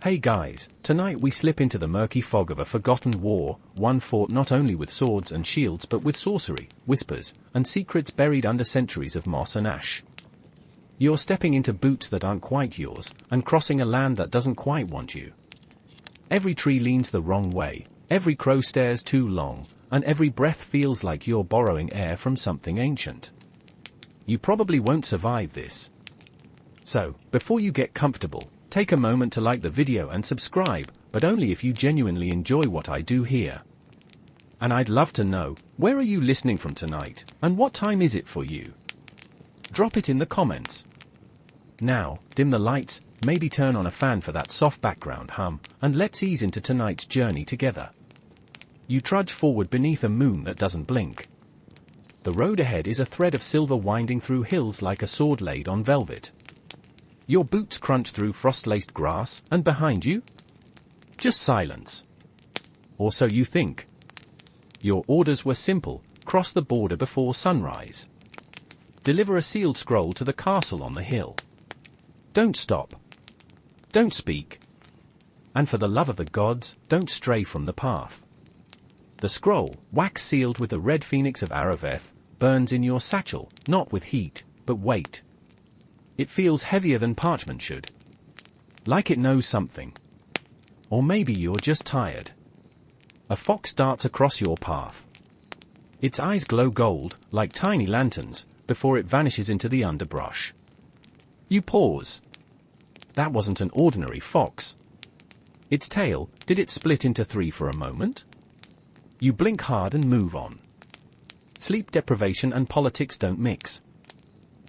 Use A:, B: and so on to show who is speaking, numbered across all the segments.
A: Hey guys, tonight we slip into the murky fog of a forgotten war, one fought not only with swords and shields but with sorcery, whispers, and secrets buried under centuries of moss and ash. You're stepping into boots that aren't quite yours, and crossing a land that doesn't quite want you. Every tree leans the wrong way, every crow stares too long, and every breath feels like you're borrowing air from something ancient. You probably won't survive this. So, before you get comfortable, take a moment to like the video and subscribe, but only if you genuinely enjoy what I do here. And I'd love to know, where are you listening from tonight, and what time is it for you? Drop it in the comments. Now, dim the lights, maybe turn on a fan for that soft background hum, and let's ease into tonight's journey together. You trudge forward beneath a moon that doesn't blink. The road ahead is a thread of silver winding through hills like a sword laid on velvet. Your boots crunch through frost-laced grass, and behind you? Just silence. Or so you think. Your orders were simple: cross the border before sunrise. Deliver a sealed scroll to the castle on the hill. Don't stop. Don't speak. And for the love of the gods, don't stray from the path. The scroll, wax sealed with the red phoenix of Araveth, burns in your satchel, not with heat, but weight. It feels heavier than parchment should. Like it knows something. Or maybe you're just tired. A fox darts across your path. Its eyes glow gold, like tiny lanterns, before it vanishes into the underbrush. You pause. That wasn't an ordinary fox. Its tail, did it split into three for a moment? You blink hard and move on. Sleep deprivation and politics don't mix.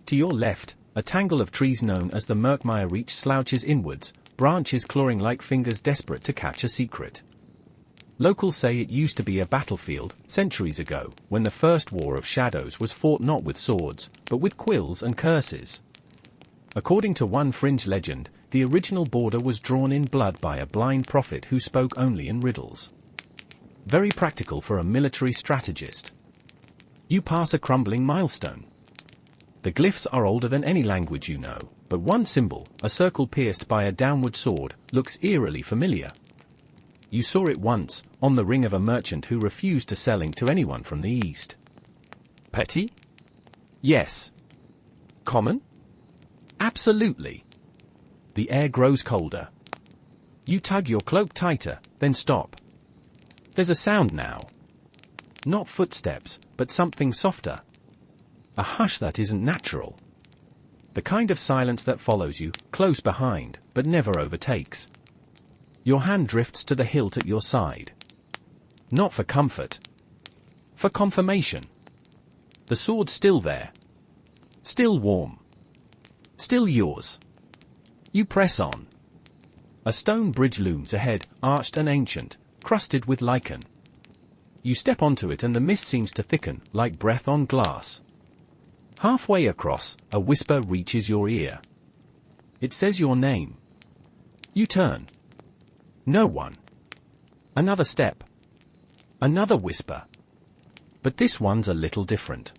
A: To your left, a tangle of trees known as the Murkmire Reach slouches inwards, branches clawing like fingers desperate to catch a secret. Locals say it used to be a battlefield, centuries ago, when the first War of Shadows was fought not with swords, but with quills and curses. According to one fringe legend, the original border was drawn in blood by a blind prophet who spoke only in riddles. Very practical for a military strategist. You pass a crumbling milestone. The glyphs are older than any language you know, but one symbol, a circle pierced by a downward sword, looks eerily familiar. You saw it once, on the ring of a merchant who refused to sell ink to anyone from the east. Petty? Yes. Common? Absolutely. The air grows colder. You tug your cloak tighter, then stop. There's a sound now. Not footsteps, but something softer. A hush that isn't natural. The kind of silence that follows you, close behind, but never overtakes. Your hand drifts to the hilt at your side. Not for comfort. For confirmation. The sword's still there. Still warm. Still yours. You press on. A stone bridge looms ahead, arched and ancient, crusted with lichen. You step onto it and the mist seems to thicken, like breath on glass. Halfway across, a whisper reaches your ear. It says your name. You turn. No one. Another step. Another whisper. But this one's a little different.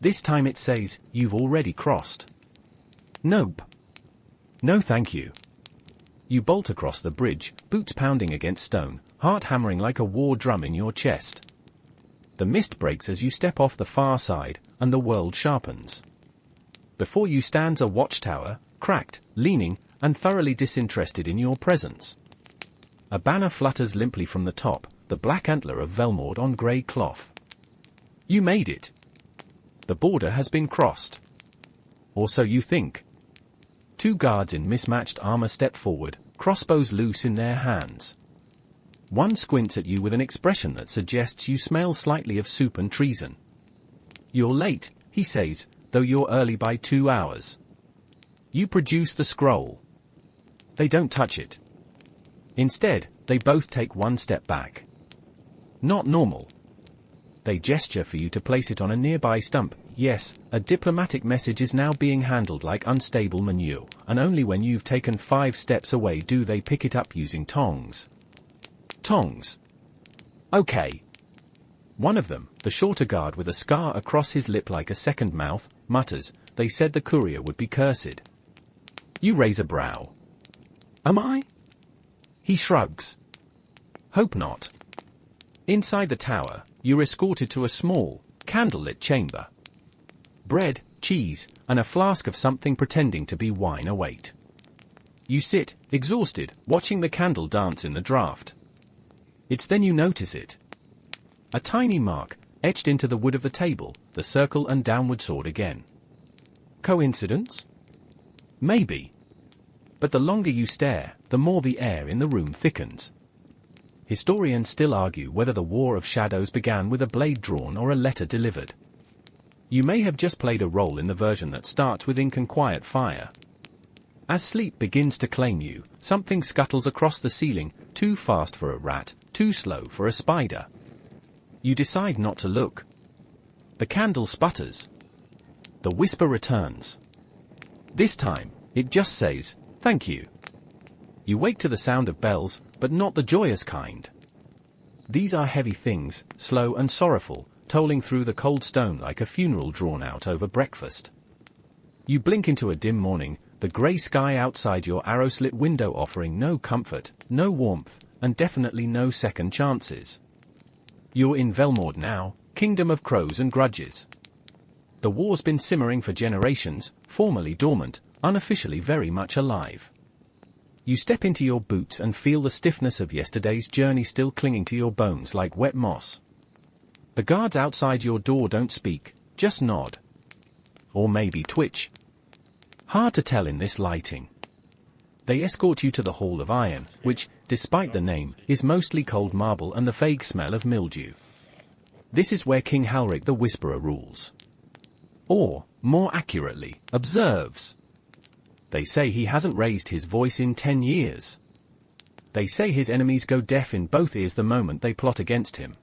A: This time it says, you've already crossed. Nope. No thank you. You bolt across the bridge, boots pounding against stone, heart hammering like a war drum in your chest. The mist breaks as you step off the far side, and the world sharpens. Before you stands a watchtower, cracked, leaning, and thoroughly disinterested in your presence. A banner flutters limply from the top, the black antler of Velmord on grey cloth. You made it. The border has been crossed. Or so you think. Two guards in mismatched armor step forward, crossbows loose in their hands. One squints at you with an expression that suggests you smell slightly of soup and treason. You're late, he says, though you're early by 2 hours. You produce the scroll. They don't touch it. Instead, they both take one step back. Not normal. They gesture for you to place it on a nearby stump. Yes, a diplomatic message is now being handled like unstable manure, and only when you've taken 5 steps away do they pick it up using tongs. Tongs. Okay. One of them, the shorter guard with a scar across his lip like a second mouth, mutters, "They said the courier would be cursed." You raise a brow. Am I? He shrugs. Hope not. Inside the tower, you're escorted to a small, candlelit chamber. Bread, cheese, and a flask of something pretending to be wine await. You sit, exhausted, watching the candle dance in the draught. It's then you notice it. A tiny mark, etched into the wood of the table, the circle and downward sword again. Coincidence? Maybe. But the longer you stare, the more the air in the room thickens. Historians still argue whether the War of Shadows began with a blade drawn or a letter delivered. You may have just played a role in the version that starts with ink and quiet fire. As sleep begins to claim you, something scuttles across the ceiling, too fast for a rat, too slow for a spider. You decide not to look. The candle sputters. The whisper returns. This time, it just says, "Thank you." You wake to the sound of bells, but not the joyous kind. These are heavy things, slow and sorrowful, tolling through the cold stone like a funeral drawn out over breakfast. You blink into a dim morning, the grey sky outside your arrow-slit window offering no comfort, no warmth, and definitely no second chances. You're in Velmord now, kingdom of crows and grudges. The war's been simmering for generations, formally dormant, unofficially very much alive. You step into your boots and feel the stiffness of yesterday's journey still clinging to your bones like wet moss. The guards outside your door don't speak, just nod. Or maybe twitch. Hard to tell in this lighting. They escort you to the Hall of Iron, which, despite the name, is mostly cold marble and the vague smell of mildew. This is where King Halric the Whisperer rules. Or, more accurately, observes. They say he hasn't raised his voice in 10 years. They say his enemies go deaf in both ears the moment they plot against him.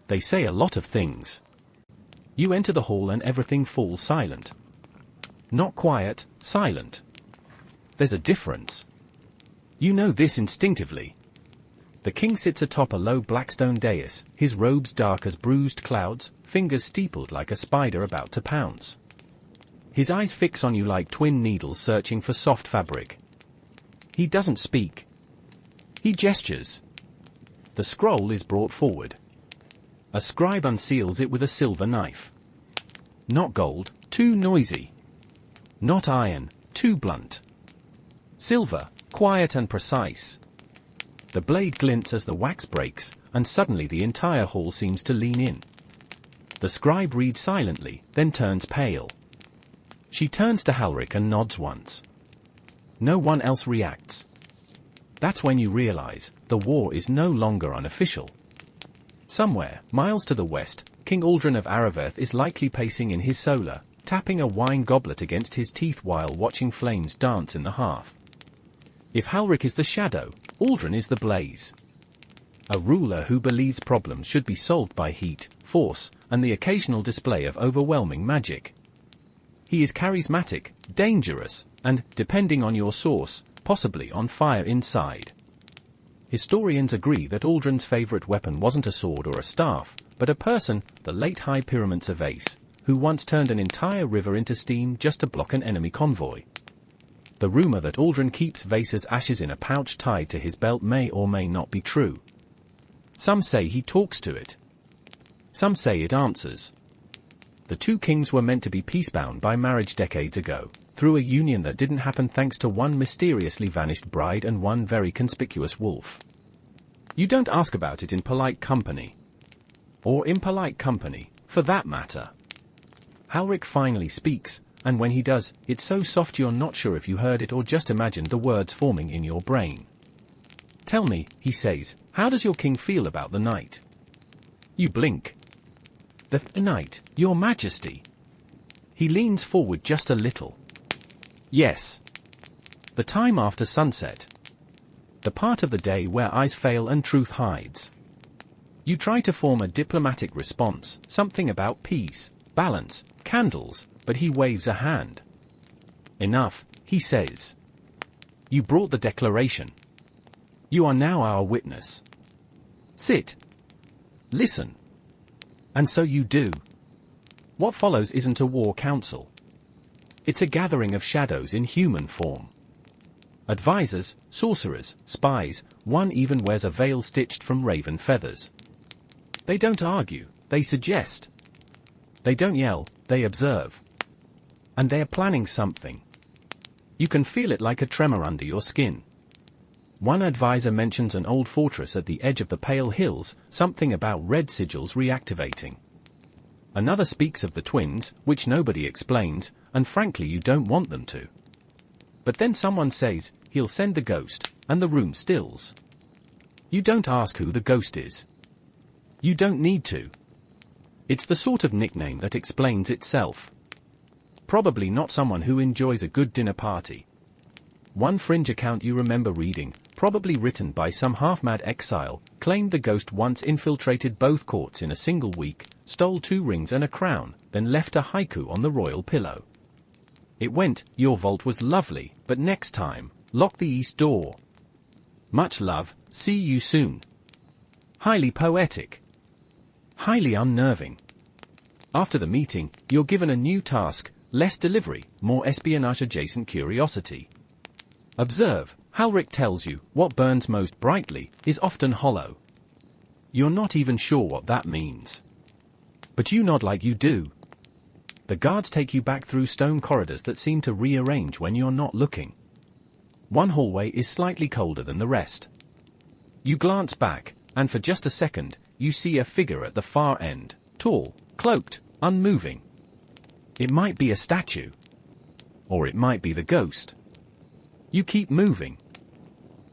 A: They say a lot of things. You enter the hall and everything falls silent. Not quiet, silent. There's a difference. You know this instinctively. The king sits atop a low blackstone dais, his robes dark as bruised clouds, fingers steepled like a spider about to pounce. His eyes fix on you like twin needles searching for soft fabric. He doesn't speak. He gestures. The scroll is brought forward. A scribe unseals it with a silver knife. Not gold, too noisy. Not iron, too blunt. Silver, quiet and precise. The blade glints as the wax breaks, and suddenly the entire hall seems to lean in. The scribe reads silently, then turns pale. She turns to Halric and nods once. No one else reacts. That's when you realize, the war is no longer unofficial. Somewhere, miles to the west, King Aldrin of Araveth is likely pacing in his solar, tapping a wine goblet against his teeth while watching flames dance in the hearth. If Halric is the shadow, Aldrin is the blaze. A ruler who believes problems should be solved by heat, force, and the occasional display of overwhelming magic. He is charismatic, dangerous, and, depending on your source, possibly on fire inside. Historians agree that Aldrin's favorite weapon wasn't a sword or a staff, but a person, the late High Pyramid of Ace, who once turned an entire river into steam just to block an enemy convoy. The rumor that Aldrin keeps Vasa's ashes in a pouch tied to his belt may or may not be true. Some say he talks to it. Some say it answers. The two kings were meant to be peacebound by marriage decades ago, through a union that didn't happen thanks to one mysteriously vanished bride and one very conspicuous wolf. You don't ask about it in polite company. Or impolite company, for that matter. Halric finally speaks, and when he does, it's so soft you're not sure if you heard it or just imagined the words forming in your brain. Tell me, he says, how does your king feel about the night? You blink. The night, your majesty. He leans forward just a little. Yes. The time after sunset. The part of the day where eyes fail and truth hides. You try to form a diplomatic response, something about peace, balance, candles, but he waves a hand. Enough, he says. You brought the declaration. You are now our witness. Sit. Listen. And so you do. What follows isn't a war council. It's a gathering of shadows in human form. Advisors, sorcerers, spies, one even wears a veil stitched from raven feathers. They don't argue, they suggest. They don't yell, they observe. And they're planning something. You can feel it like a tremor under your skin. One advisor mentions an old fortress at the edge of the Pale Hills, something about red sigils reactivating. Another speaks of the twins, which nobody explains, and frankly you don't want them to. But then someone says, he'll send the ghost, and the room stills. You don't ask who the ghost is. You don't need to. It's the sort of nickname that explains itself. Probably not someone who enjoys a good dinner party. One fringe account you remember reading, probably written by some half-mad exile, claimed the ghost once infiltrated both courts in a single week, stole 2 rings and a crown, then left a haiku on the royal pillow. It went, "Your vault was lovely, but next time, lock the east door. Much love, see you soon." Highly poetic. Highly unnerving. After the meeting, you're given a new task, less delivery, more espionage-adjacent curiosity. Observe, Halric tells you, what burns most brightly is often hollow. You're not even sure what that means. But you nod like you do. The guards take you back through stone corridors that seem to rearrange when you're not looking. One hallway is slightly colder than the rest. You glance back, and for just a second, you see a figure at the far end, tall, cloaked, unmoving. It might be a statue. Or it might be the ghost. You keep moving.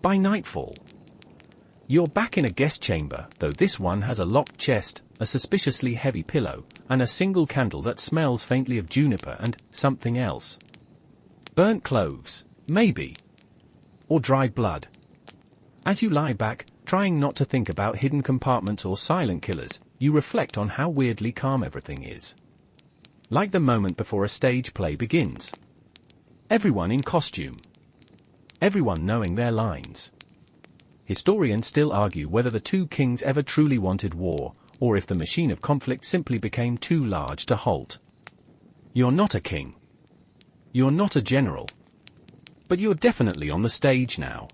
A: By nightfall, you're back in a guest chamber, though this one has a locked chest, a suspiciously heavy pillow, and a single candle that smells faintly of juniper and something else. Burnt cloves, maybe. Or dried blood. As you lie back, trying not to think about hidden compartments or silent killers, you reflect on how weirdly calm everything is. Like the moment before a stage play begins. Everyone in costume. Everyone knowing their lines. Historians still argue whether the 2 kings ever truly wanted war, or if the machine of conflict simply became too large to halt. You're not a king. You're not a general. But you're definitely on the stage now.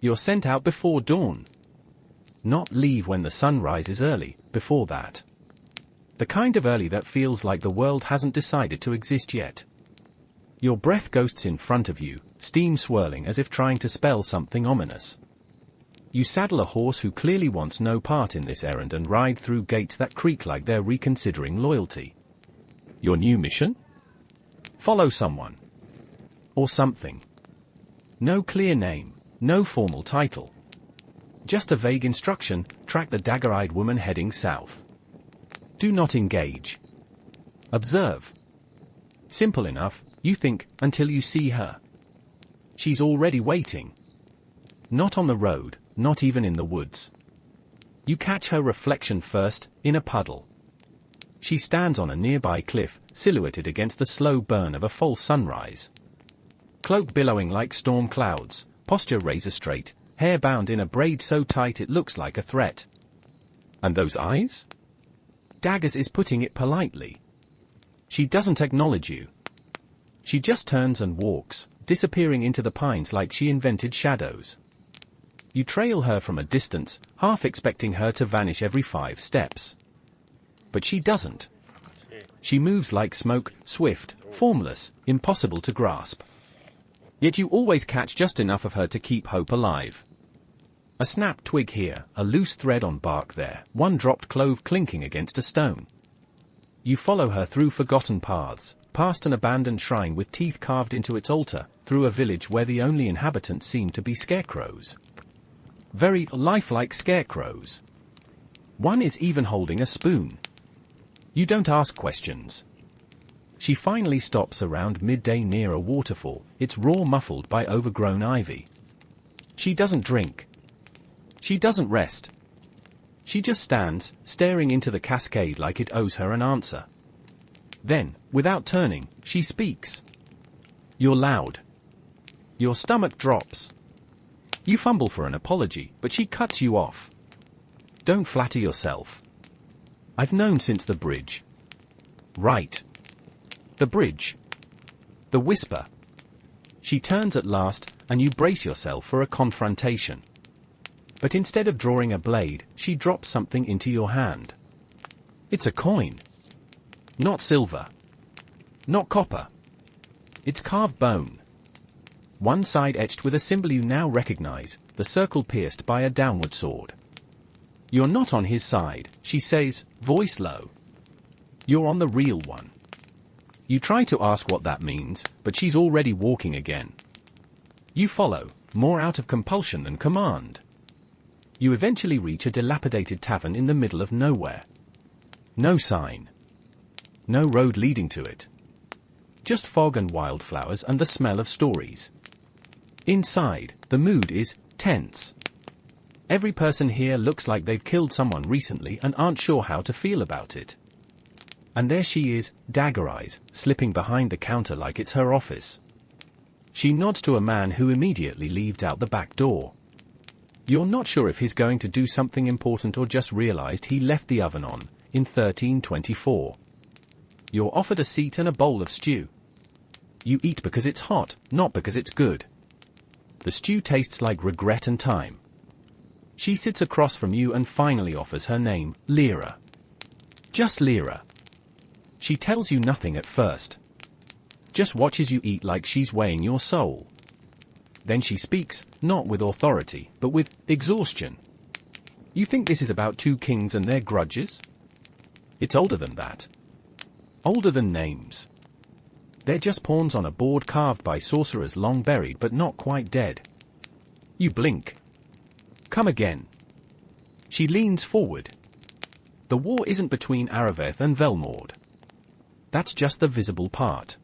A: You're sent out before dawn. Not leave when the sun rises early, before that. The kind of early that feels like the world hasn't decided to exist yet. Your breath ghosts in front of you, steam swirling as if trying to spell something ominous. You saddle a horse who clearly wants no part in this errand and ride through gates that creak like they're reconsidering loyalty. Your new mission? Follow someone. Or something. No clear name, no formal title. Just a vague instruction, track the dagger-eyed woman heading south. Do not engage. Observe. Simple enough, you think, until you see her. She's already waiting. Not on the road, not even in the woods. You catch her reflection first, in a puddle. She stands on a nearby cliff, silhouetted against the slow burn of a false sunrise. Cloak billowing like storm clouds, posture razor straight, hair bound in a braid so tight it looks like a threat. And those eyes? Daggers is putting it politely. She doesn't acknowledge you. She just turns and walks, disappearing into the pines like she invented shadows. You trail her from a distance, half expecting her to vanish every 5 steps. But she doesn't. She moves like smoke, swift, formless, impossible to grasp. Yet you always catch just enough of her to keep hope alive. A snapped twig here, a loose thread on bark there, one dropped clove clinking against a stone. You follow her through forgotten paths, past an abandoned shrine with teeth carved into its altar, through a village where the only inhabitants seem to be scarecrows. Very lifelike scarecrows. One is even holding a spoon. You don't ask questions. She finally stops around midday near a waterfall, its roar muffled by overgrown ivy. She doesn't drink. She doesn't rest. She just stands, staring into the cascade like it owes her an answer. Then, without turning, she speaks. You're loud. Your stomach drops. You fumble for an apology, but she cuts you off. Don't flatter yourself. I've known since the bridge. Right. The bridge. The whisper. She turns at last, and you brace yourself for a confrontation. But instead of drawing a blade, she drops something into your hand. It's a coin. Not silver. Not copper. It's carved bone. One side etched with a symbol you now recognize, the circle pierced by a downward sword. You're not on his side, she says, voice low. You're on the real one. You try to ask what that means, but she's already walking again. You follow, more out of compulsion than command. You eventually reach a dilapidated tavern in the middle of nowhere. No sign. No road leading to it. Just fog and wildflowers and the smell of stories. Inside, the mood is tense. Every person here looks like they've killed someone recently and aren't sure how to feel about it. And there she is, dagger eyes, slipping behind the counter like it's her office. She nods to a man who immediately leaves out the back door. You're not sure if he's going to do something important or just realized he left the oven on, in 1324. You're offered a seat and a bowl of stew. You eat because it's hot, not because it's good. The stew tastes like regret and time. She sits across from you and finally offers her name, Lyra. Just Lyra. She tells you nothing at first. Just watches you eat like she's weighing your soul. Then she speaks, not with authority, but with exhaustion. You think this is about two kings and their grudges? It's older than that. Older than names. They're just pawns on a board carved by sorcerers long buried but not quite dead. You blink. Come again. She leans forward. The war isn't between Araveth and Velmord. That's just the visible part.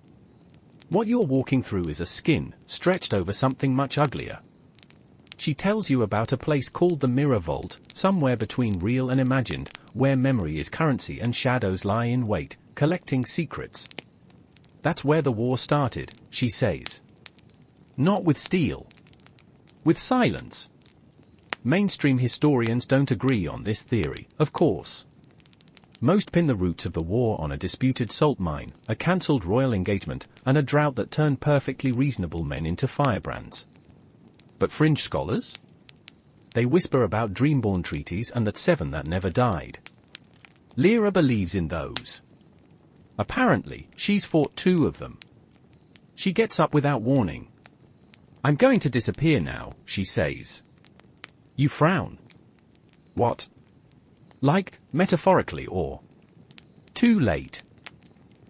A: What you're walking through is a skin, stretched over something much uglier. She tells you about a place called the Mirror Vault, somewhere between real and imagined, where memory is currency and shadows lie in wait, collecting secrets. That's where the war started, she says. Not with steel. With silence. Mainstream historians don't agree on this theory, of course. Most pin the roots of the war on a disputed salt mine, a cancelled royal engagement, and a drought that turned perfectly reasonable men into firebrands. But fringe scholars? They whisper about dreamborn treaties and that seven that never died. Lyra believes in those. Apparently, she's fought two of them. She gets up without warning. I'm going to disappear now, she says. You frown. What? Like, metaphorically or? Too late.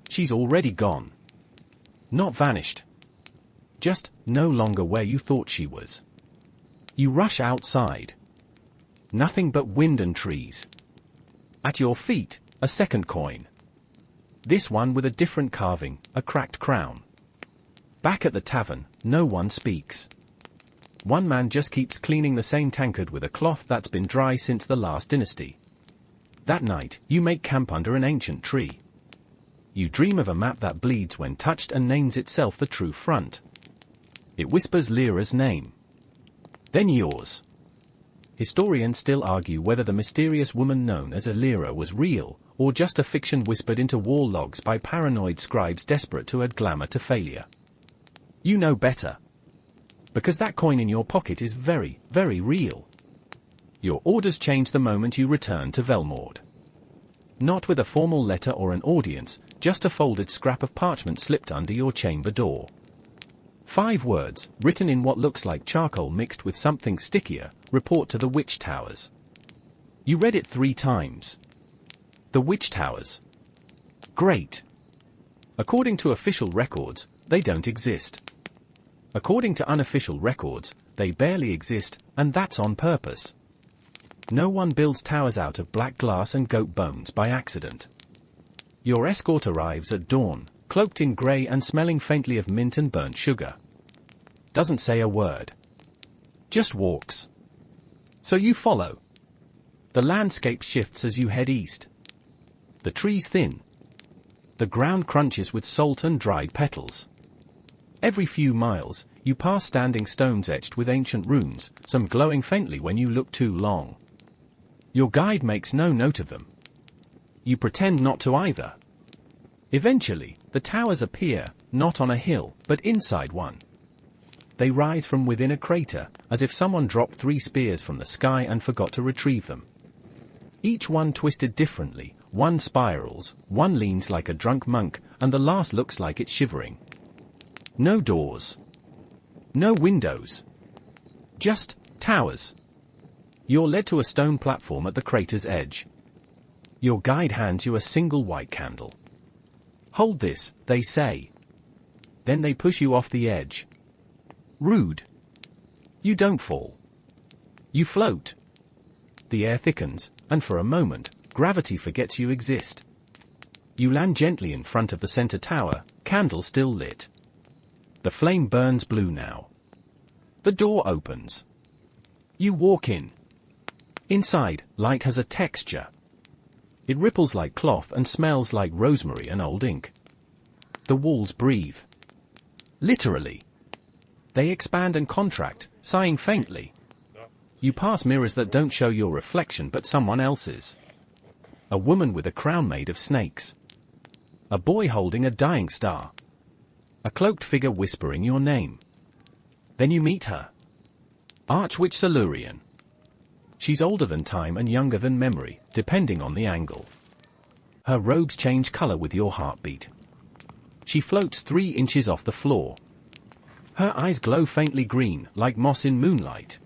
A: She's already gone. Not vanished. Just, no longer where you thought she was. You rush outside. Nothing but wind and trees. At your feet, a second coin. This one with a different carving, a cracked crown. Back at the tavern, no one speaks. One man just keeps cleaning the same tankard with a cloth that's been dry since the last dynasty. That night, you make camp under an ancient tree. You dream of a map that bleeds when touched and names itself the true front. It whispers Lyra's name. Then yours. Historians still argue whether the mysterious woman known as Lyra was real, or just a fiction whispered into wall logs by paranoid scribes desperate to add glamour to failure. You know better. Because that coin in your pocket is very, very real. Your orders change the moment you return to Velmord. Not with a formal letter or an audience, just a folded scrap of parchment slipped under your chamber door. 5 words, written in what looks like charcoal mixed with something stickier, report to the Witch Towers. You read it 3 times. The Witch Towers. Great. According to official records, they don't exist. According to unofficial records, they barely exist, and that's on purpose. No one builds towers out of black glass and goat bones by accident. Your escort arrives at dawn, cloaked in grey and smelling faintly of mint and burnt sugar. Doesn't say a word. Just walks. So you follow. The landscape shifts as you head east. The trees thin. The ground crunches with salt and dried petals. Every few miles, you pass standing stones etched with ancient runes, some glowing faintly when you look too long. Your guide makes no note of them. You pretend not to either. Eventually, the towers appear, not on a hill, but inside one. they rise from within a crater, as if someone dropped 3 spears from the sky and forgot to retrieve them. Each one twisted differently, one spirals, one leans like a drunk monk, and the last looks like it's shivering. No doors. No windows. Just towers. You're led to a stone platform at the crater's edge. Your guide hands you a single white candle. Hold this, they say. Then they push you off the edge. Rude. You don't fall. You float. The air thickens, and for a moment, gravity forgets you exist. You land gently in front of the center tower, candle still lit. The flame burns blue now. The door opens. You walk in. Inside, light has a texture. It ripples like cloth and smells like rosemary and old ink. The walls breathe. Literally. They expand and contract, sighing faintly. You pass mirrors that don't show your reflection but someone else's. A woman with a crown made of snakes. A boy holding a dying star. A cloaked figure whispering your name. Then you meet her. Archwitch Silurian. She's older than time and younger than memory, depending on the angle. Her robes change color with your heartbeat. She floats 3 inches off the floor. Her eyes glow faintly green, like moss in moonlight.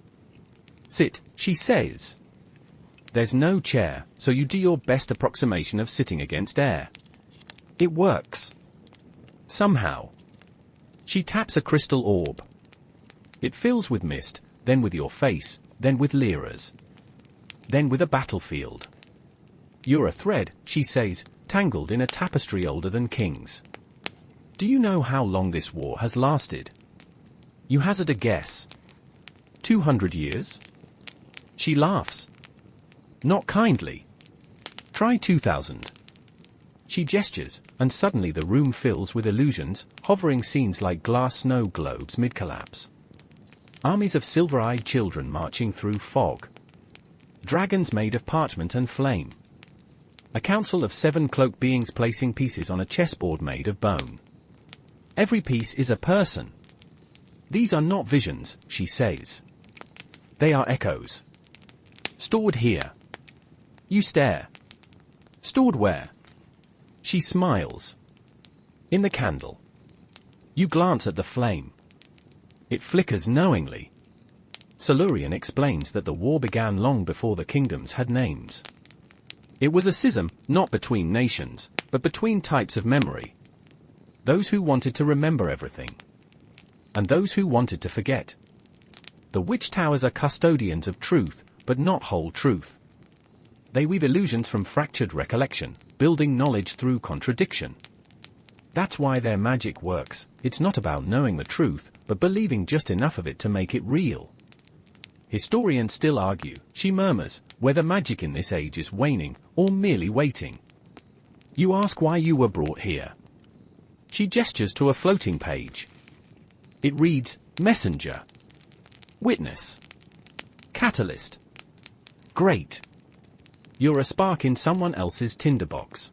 A: Sit, she says. There's no chair, so you do your best approximation of sitting against air. It works. Somehow. She taps a crystal orb. It fills with mist, then with your face, then with liras. Then with a battlefield. You're a thread, she says, tangled in a tapestry older than kings. Do you know how long this war has lasted? You hazard a guess. 200 years? She laughs. Not kindly. Try 2000. She gestures, and suddenly the room fills with illusions, hovering scenes like glass snow globes mid-collapse. Armies of silver-eyed children marching through fog. Dragons made of parchment and flame. A council of 7 cloaked beings placing pieces on a chessboard made of bone. Every piece is a person. These are not visions, she says. They are echoes. Stored here. You stare. Stored where? She smiles. In the candle. You glance at the flame. It flickers knowingly. Silurian explains that the war began long before the kingdoms had names. It was a schism, not between nations, but between types of memory. Those who wanted to remember everything. And those who wanted to forget. The witch towers are custodians of truth, but not whole truth. They weave illusions from fractured recollection, building knowledge through contradiction. That's why their magic works. It's not about knowing the truth, but believing just enough of it to make it real. Historians still argue, she murmurs, whether magic in this age is waning, or merely waiting. You ask why you were brought here. She gestures to a floating page. It reads, Messenger. Witness. Catalyst. Great. You're a spark in someone else's tinderbox.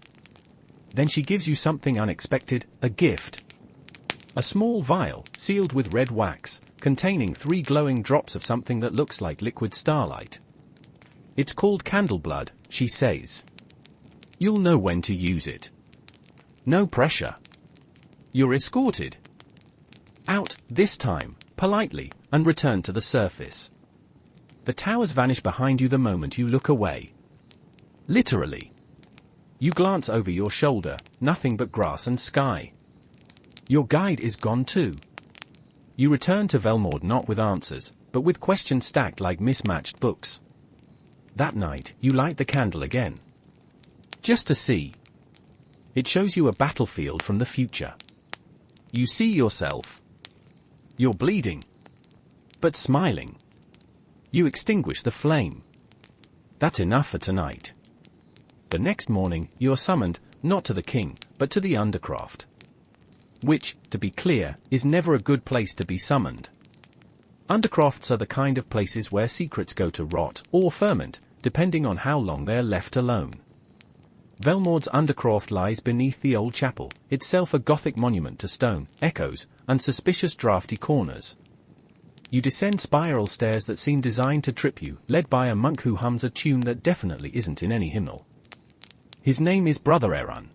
A: Then she gives you something unexpected, a gift. A small vial, sealed with red wax, containing 3 glowing drops of something that looks like liquid starlight. It's called candle blood, she says. You'll know when to use it. No pressure. You're escorted. Out, this time, politely, and return to the surface. The towers vanish behind you the moment you look away. Literally. You glance over your shoulder, nothing but grass and sky. Your guide is gone too. You return to Velmord not with answers, but with questions stacked like mismatched books. That night, you light the candle again. Just to see. It shows you a battlefield from the future. You see yourself. You're bleeding. But smiling. You extinguish the flame. That's enough for tonight. The next morning, you're summoned, not to the king, but to the Undercroft. Which, to be clear, is never a good place to be summoned. Undercrofts are the kind of places where secrets go to rot, or ferment, depending on how long they're left alone. Velmord's Undercroft lies beneath the old chapel, itself a Gothic monument to stone, echoes, and suspicious drafty corners. You descend spiral stairs that seem designed to trip you, led by a monk who hums a tune that definitely isn't in any hymnal. His name is Brother Erun.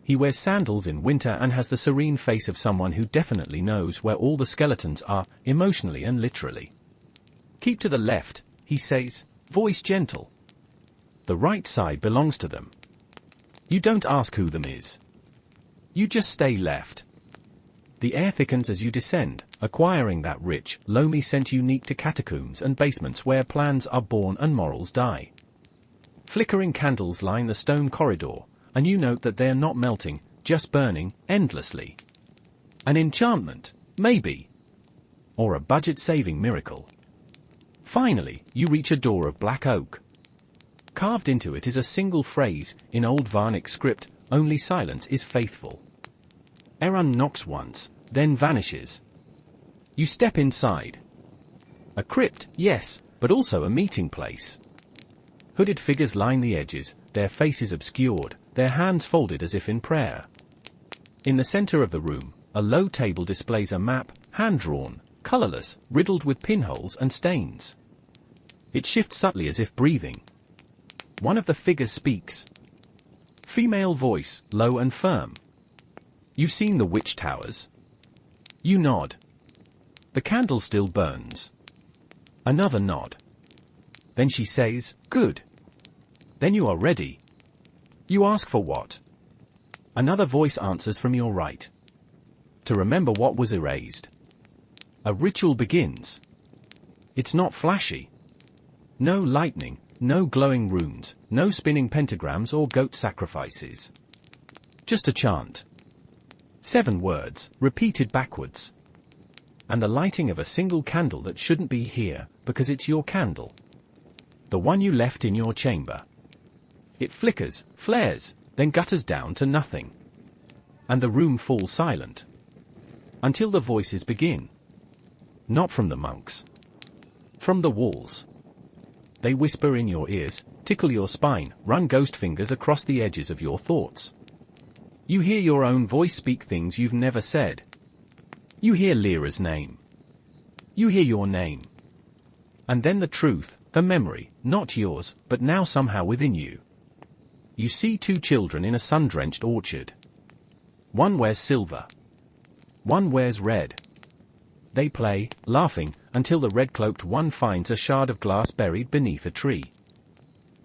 A: He wears sandals in winter and has the serene face of someone who definitely knows where all the skeletons are, emotionally and literally. Keep to the left, he says, voice gentle. The right side belongs to them. You don't ask who them is. You just stay left. The air thickens as you descend, acquiring that rich, loamy scent unique to catacombs and basements where plans are born and morals die. Flickering candles line the stone corridor, and you note that they are not melting, just burning, endlessly. An enchantment, maybe. Or a budget-saving miracle. Finally, you reach a door of black oak. Carved into it is a single phrase, in old Varnic script, only silence is faithful. Erun knocks once, then vanishes. You step inside. A crypt, yes, but also a meeting place. Hooded figures line the edges, their faces obscured, their hands folded as if in prayer. In the center of the room, a low table displays a map, hand-drawn, colorless, riddled with pinholes and stains. It shifts subtly as if breathing. One of the figures speaks. Female voice, low and firm. You've seen the witch towers? You nod. The candle still burns. Another nod. Then she says, good. Then you are ready. You ask for what? Another voice answers from your right. To remember what was erased. A ritual begins. It's not flashy. No lightning, no glowing runes, no spinning pentagrams or goat sacrifices. Just a chant. 7 words, repeated backwards. And the lighting of a single candle that shouldn't be here, because it's your candle. The one you left in your chamber. It flickers, flares, then gutters down to nothing. And the room falls silent. Until the voices begin. Not from the monks. From the walls. They whisper in your ears, tickle your spine, run ghost fingers across the edges of your thoughts. You hear your own voice speak things you've never said. You hear Lyra's name. You hear your name. And then the truth, a memory, not yours, but now somehow within you. You see 2 children in a sun-drenched orchard. One wears silver. One wears red. They play, laughing, until the red-cloaked one finds a shard of glass buried beneath a tree.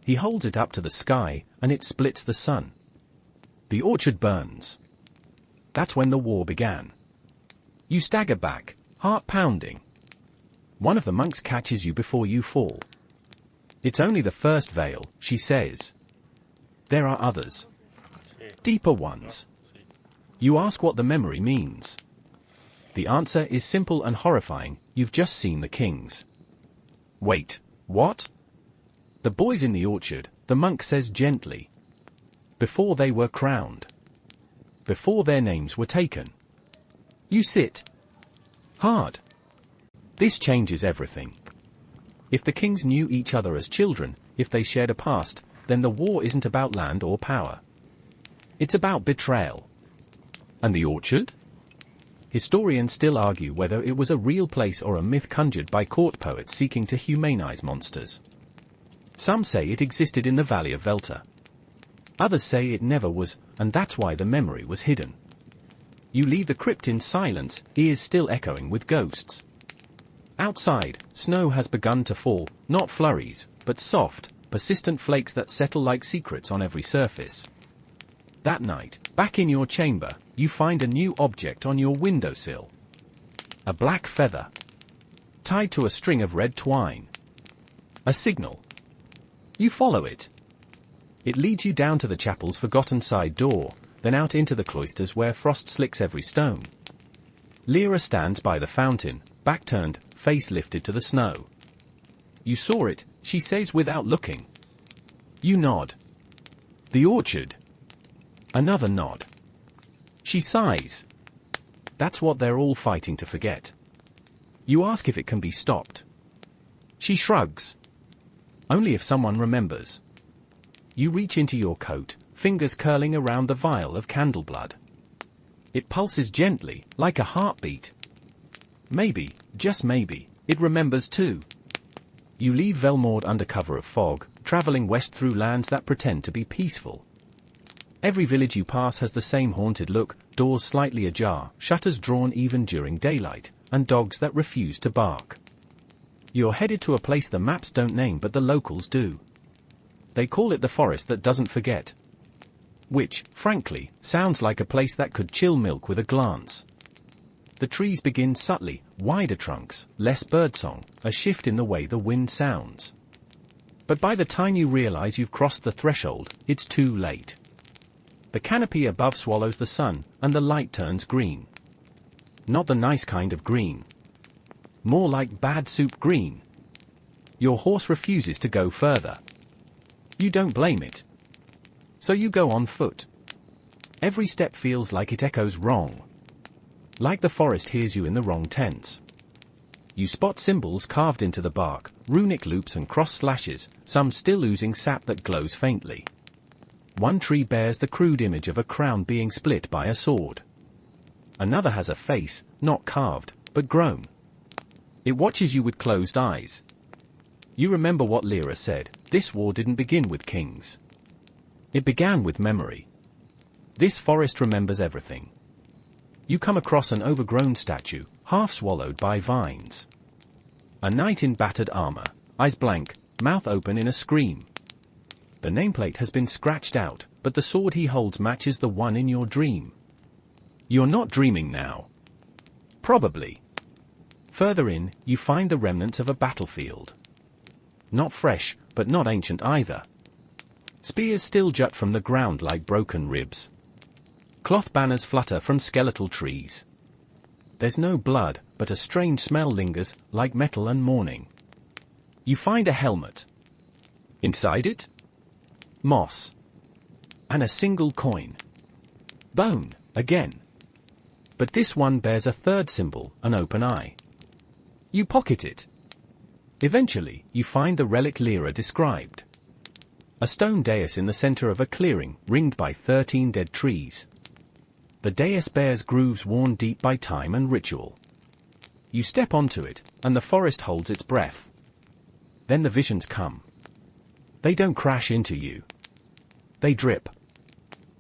A: He holds it up to the sky, and it splits the sun. The orchard burns. That's when the war began. You stagger back, heart pounding. One of the monks catches you before you fall. It's only the first veil, she says. There are others. Deeper ones. You ask what the memory means. The answer is simple and horrifying, you've just seen the kings. Wait, what? The boys in the orchard, the monk says gently. Before they were crowned. Before their names were taken. You sit. Hard. This changes everything. If the kings knew each other as children, if they shared a past, then the war isn't about land or power. It's about betrayal. And the orchard? Historians still argue whether it was a real place or a myth conjured by court poets seeking to humanize monsters. Some say it existed in the Valley of Velta. Others say it never was, and that's why the memory was hidden. You leave the crypt in silence, ears still echoing with ghosts. Outside, snow has begun to fall, not flurries, but soft, persistent flakes that settle like secrets on every surface. That night, back in your chamber, you find a new object on your windowsill. A black feather. Tied to a string of red twine. A signal. You follow it. It leads you down to the chapel's forgotten side door, then out into the cloisters where frost slicks every stone. Lyra stands by the fountain, back turned, face lifted to the snow. You saw it, she says without looking. You nod. The orchard. Another nod. She sighs. That's what they're all fighting to forget. You ask if it can be stopped. She shrugs. Only if someone remembers. You reach into your coat, fingers curling around the vial of candle blood. It pulses gently, like a heartbeat. Maybe, just maybe, it remembers too. You leave Velmord under cover of fog, traveling west through lands that pretend to be peaceful. Every village you pass has the same haunted look, doors slightly ajar, shutters drawn even during daylight, and dogs that refuse to bark. You're headed to a place the maps don't name but the locals do. They call it the forest that doesn't forget. Which, frankly, sounds like a place that could chill milk with a glance. The trees begin subtly, wider trunks, less birdsong, a shift in the way the wind sounds. But by the time you realize you've crossed the threshold, it's too late. The canopy above swallows the sun, and the light turns green. Not the nice kind of green. More like bad soup green. Your horse refuses to go further. You don't blame it. So you go on foot. Every step feels like it echoes wrong. Like the forest hears you in the wrong tense. You spot symbols carved into the bark, runic loops and cross slashes, some still oozing sap that glows faintly. One tree bears the crude image of a crown being split by a sword. Another has a face, not carved, but grown. It watches you with closed eyes. You remember what Lyra said, this war didn't begin with kings. It began with memory. This forest remembers everything. You come across an overgrown statue, half swallowed by vines. A knight in battered armor, eyes blank, mouth open in a scream. The nameplate has been scratched out, but the sword he holds matches the one in your dream. You're not dreaming now. Probably. Further in, you find the remnants of a battlefield. Not fresh, but not ancient either. Spears still jut from the ground like broken ribs. Cloth banners flutter from skeletal trees. There's no blood, but a strange smell lingers, like metal and mourning. You find a helmet. Inside it? Moss. And a single coin. Bone, again. But this one bears a third symbol, an open eye. You pocket it. Eventually, you find the relic Lyra described. A stone dais in the center of a clearing, ringed by 13 dead trees. The dais bears grooves worn deep by time and ritual. You step onto it, and the forest holds its breath. Then the visions come. They don't crash into you. They drip.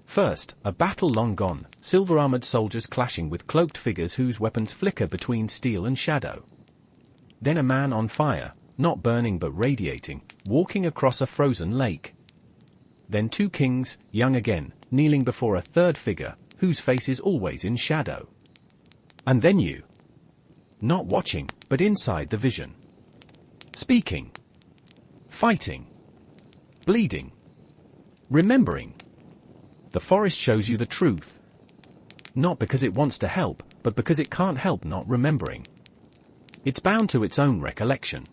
A: First, a battle long gone, silver-armored soldiers clashing with cloaked figures whose weapons flicker between steel and shadow. Then a man on fire, not burning but radiating, walking across a frozen lake. Then two kings, young again, kneeling before a third figure, whose face is always in shadow. And then you. Not watching, but inside the vision. Speaking. Fighting. Bleeding. Remembering. The forest shows you the truth. Not because it wants to help, but because it can't help not remembering. It's bound to its own recollection.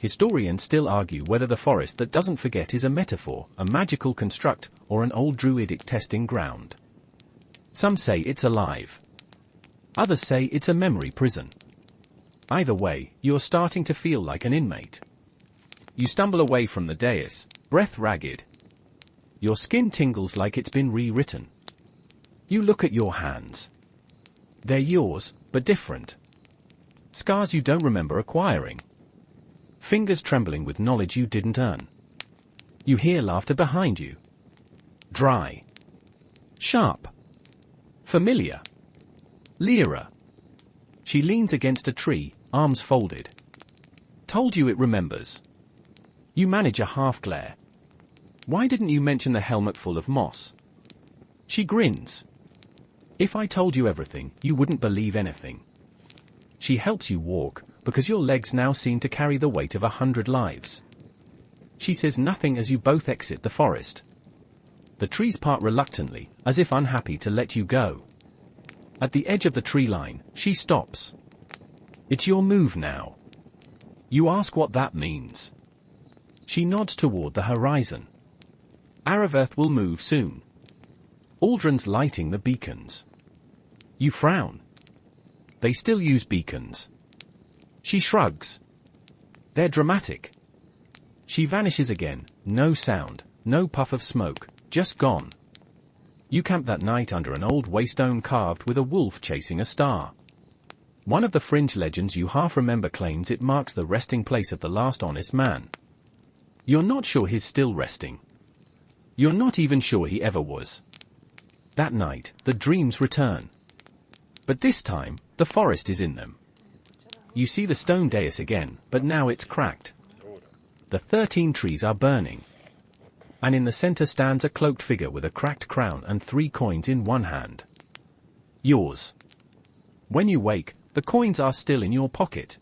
A: Historians still argue whether the forest that doesn't forget is a metaphor, a magical construct, or an old druidic testing ground. Some say it's alive. Others say it's a memory prison. Either way, you're starting to feel like an inmate. You stumble away from the dais, breath ragged. Your skin tingles like it's been rewritten. You look at your hands. They're yours, but different. Scars you don't remember acquiring. Fingers trembling with knowledge you didn't earn. You hear laughter behind you. Dry. Sharp. Familiar. Lyra. She leans against a tree, arms folded. Told you it remembers. You manage a half glare. Why didn't you mention the helmet full of moss? She grins. If I told you everything, you wouldn't believe anything. She helps you walk, because your legs now seem to carry the weight of 100 lives. She says nothing as you both exit the forest. The trees part reluctantly, as if unhappy to let you go. At the edge of the tree line, she stops. It's your move now. You ask what that means. She nods toward the horizon. Araveth will move soon. Aldrin's lighting the beacons. You frown. They still use beacons. She shrugs. They're dramatic. She vanishes again, no sound, no puff of smoke, just gone. You camp that night under an old waystone carved with a wolf chasing a star. One of the fringe legends you half remember claims it marks the resting place of the last honest man. You're not sure he's still resting. You're not even sure he ever was. That night, the dreams return. But this time, the forest is in them. You see the stone dais again, but now it's cracked. The 13 trees are burning. And in the center stands a cloaked figure with a cracked crown and 3 coins in one hand. Yours. When you wake, the coins are still in your pocket.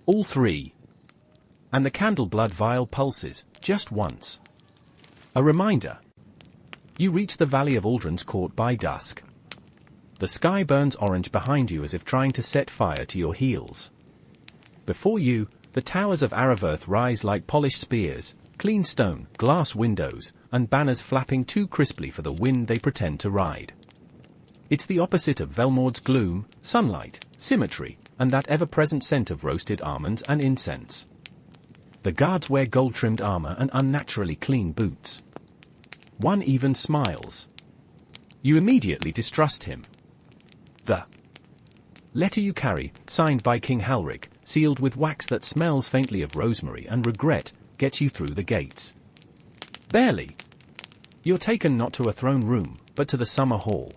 A: All 3. And the candle blood vial pulses, just once. A reminder. You reach the valley of Aldrin's court by dusk. The sky burns orange behind you as if trying to set fire to your heels. Before you, the towers of Araverth rise like polished spears, clean stone, glass windows, and banners flapping too crisply for the wind they pretend to ride. It's the opposite of Velmord's gloom, sunlight, symmetry, and that ever-present scent of roasted almonds and incense. The guards wear gold-trimmed armor and unnaturally clean boots. One even smiles. You immediately distrust him. The letter you carry, signed by King Halric, sealed with wax that smells faintly of rosemary and regret, gets you through the gates. Barely. You're taken not to a throne room, but to the summer hall.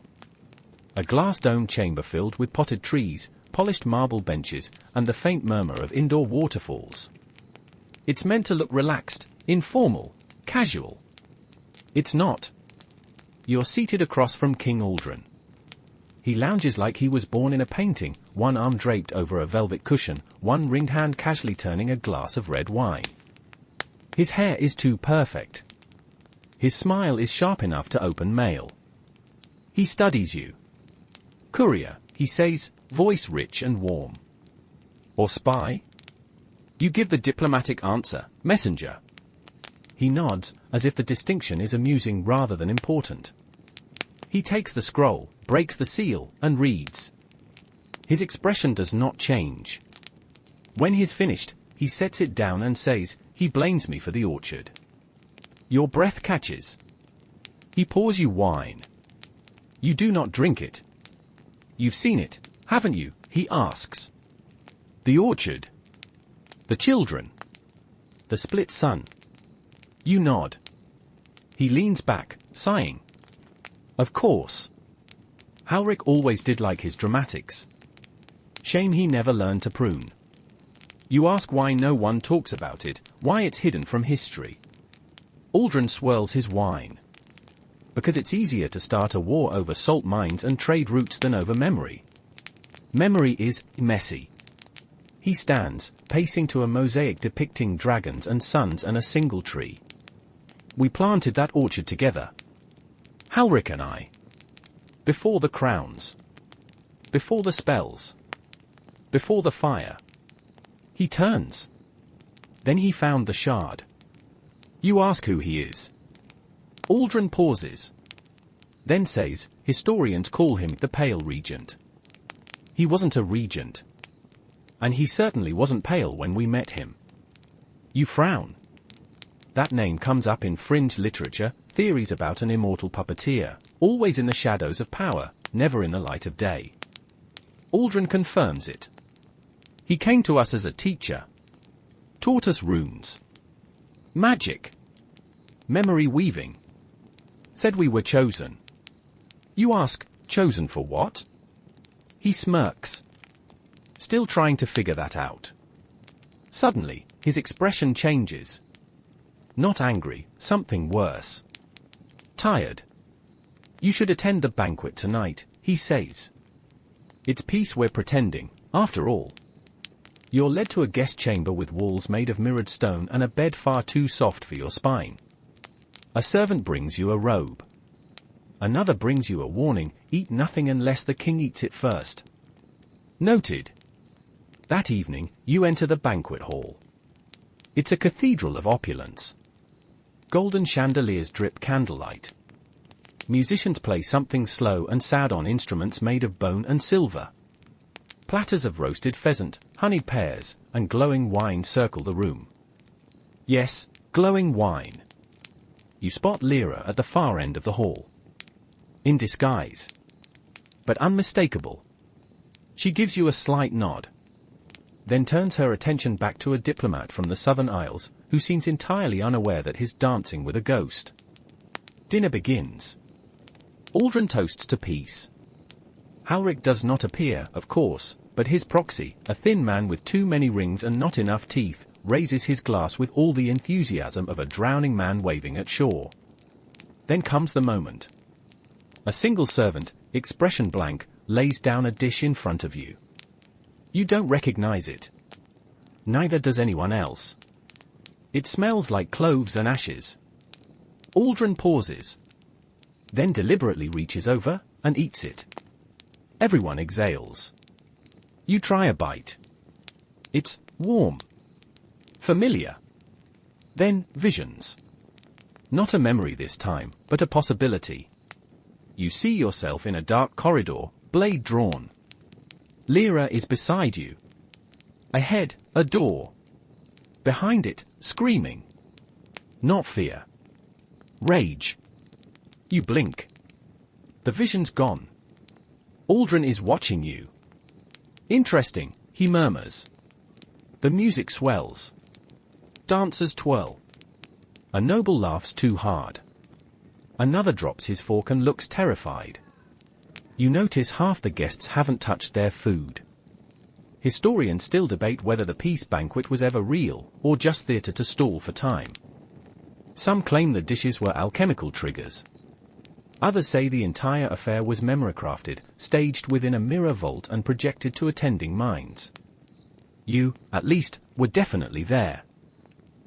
A: A glass-domed chamber filled with potted trees, polished marble benches, and the faint murmur of indoor waterfalls. It's meant to look relaxed, informal, casual. It's not. You're seated across from King Aldrin. He lounges like he was born in a painting, one arm draped over a velvet cushion, one ringed hand casually turning a glass of red wine. His hair is too perfect. His smile is sharp enough to open mail. He studies you. Courier, he says, voice rich and warm. Or spy? You give the diplomatic answer, messenger. He nods, as if the distinction is amusing rather than important. He takes the scroll, breaks the seal, and reads. His expression does not change. When he's finished, he sets it down and says, he blames me for the orchard. Your breath catches. He pours you wine. You do not drink it. You've seen it, haven't you? He asks. The orchard. The children. The split sun. You nod. He leans back, sighing. Of course. Halric always did like his dramatics. Shame he never learned to prune. You ask why no one talks about it, why it's hidden from history. Aldrin swirls his wine. Because it's easier to start a war over salt mines and trade routes than over memory. Memory is messy. He stands, pacing to a mosaic depicting dragons and suns and a single tree. We planted that orchard together. Halric and I. Before the crowns. Before the spells. Before the fire. He turns. Then he found the shard. You ask who he is. Aldrin pauses. Then says, historians call him the Pale Regent. He wasn't a regent. And he certainly wasn't pale when we met him. You frown. That name comes up in fringe literature, theories about an immortal puppeteer, always in the shadows of power, never in the light of day. Aldrin confirms it. He came to us as a teacher. Taught us runes. Magic. Memory weaving. Said we were chosen. You ask, chosen for what? He smirks. Still trying to figure that out. Suddenly, his expression changes. Not angry, something worse. Tired. You should attend the banquet tonight, he says. It's peace we're pretending, after all. You're led to a guest chamber with walls made of mirrored stone and a bed far too soft for your spine. A servant brings you a robe. Another brings you a warning, eat nothing unless the king eats it first. Noted. That evening, you enter the banquet hall. It's a cathedral of opulence. Golden chandeliers drip candlelight. Musicians play something slow and sad on instruments made of bone and silver. Platters of roasted pheasant, honeyed pears, and glowing wine circle the room. Yes, glowing wine. You spot Lyra at the far end of the hall. In disguise. But unmistakable. She gives you a slight nod, then turns her attention back to a diplomat from the Southern Isles, who seems entirely unaware that he's dancing with a ghost. Dinner begins. Aldrin toasts to peace. Halric does not appear, of course, but his proxy, a thin man with too many rings and not enough teeth, raises his glass with all the enthusiasm of a drowning man waving at shore. Then comes the moment. A single servant, expression blank, lays down a dish in front of you. You don't recognize it. Neither does anyone else. It smells like cloves and ashes. Aldrin pauses, then deliberately reaches over and eats it. Everyone exhales. You try a bite. It's warm. Familiar. Then, visions. Not a memory this time, but a possibility. You see yourself in a dark corridor, blade drawn. Lyra is beside you. Ahead, a door. Behind it, screaming. Not fear. Rage. You blink. The vision's gone. Aldrin is watching you. Interesting, he murmurs. The music swells. Dancers twirl. A noble laughs too hard. Another drops his fork and looks terrified. You notice half the guests haven't touched their food. Historians still debate whether the peace banquet was ever real, or just theatre to stall for time. Some claim the dishes were alchemical triggers. Others say the entire affair was memory-crafted, staged within a mirror vault and projected to attending minds. You, at least, were definitely there.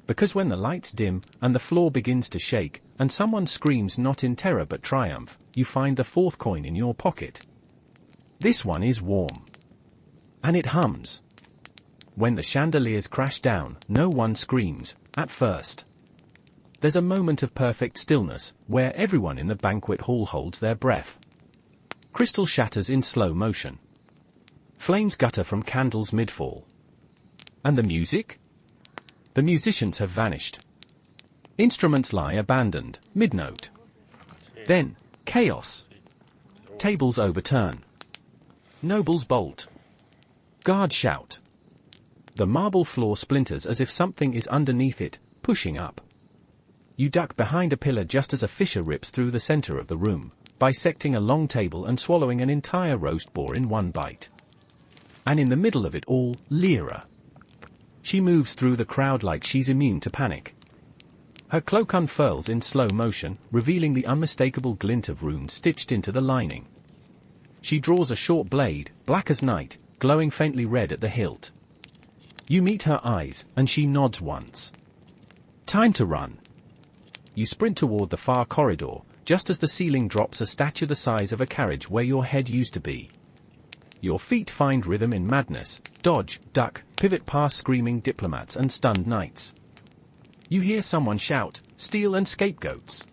A: Because when the lights dim, and the floor begins to shake, and someone screams not in terror but triumph, you find the fourth coin in your pocket. This one is warm. And it hums. When the chandeliers crash down, no one screams, at first. There's a moment of perfect stillness, where everyone in the banquet hall holds their breath. Crystal shatters in slow motion. Flames gutter from candles mid-fall. And the music? The musicians have vanished. Instruments lie abandoned, mid-note. Then, chaos. Tables overturn. Nobles bolt. Guards shout. The marble floor splinters as if something is underneath it, pushing up. You duck behind a pillar just as a fissure rips through the center of the room, bisecting a long table and swallowing an entire roast boar in one bite. And in the middle of it all, Lyra. She moves through the crowd like she's immune to panic. Her cloak unfurls in slow motion, revealing the unmistakable glint of runes stitched into the lining. She draws a short blade, black as night, glowing faintly red at the hilt. You meet her eyes, and she nods once. Time to run. You sprint toward the far corridor, just as the ceiling drops a statue the size of a carriage where your head used to be. Your feet find rhythm in madness, dodge, duck, pivot past screaming diplomats and stunned knights. You hear someone shout, "Steel and scapegoats."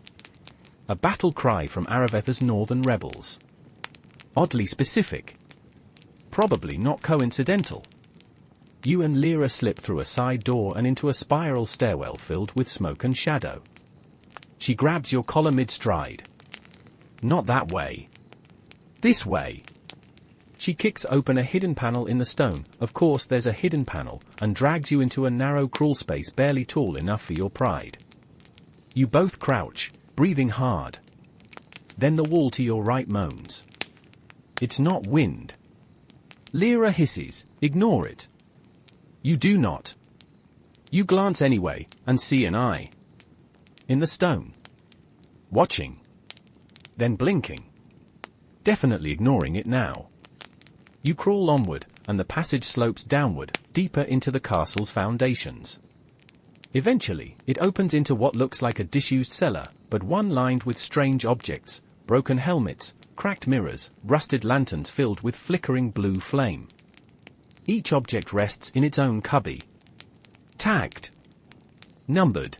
A: A battle cry from Aravetha's northern rebels. Oddly specific. Probably not coincidental. You and Lyra slip through a side door and into a spiral stairwell filled with smoke and shadow. She grabs your collar mid-stride. Not that way. This way. She kicks open a hidden panel in the stone, of course there's a hidden panel, and drags you into a narrow crawl space barely tall enough for your pride. You both crouch, breathing hard. Then the wall to your right moans. It's not wind. Lyra hisses, "Ignore it." You do not. You glance anyway, and see an eye. In the stone. Watching. Then blinking. Definitely ignoring it now. You crawl onward, and the passage slopes downward, deeper into the castle's foundations. Eventually, it opens into what looks like a disused cellar, but one lined with strange objects, broken helmets, cracked mirrors, rusted lanterns filled with flickering blue flame. Each object rests in its own cubby. Tagged. Numbered.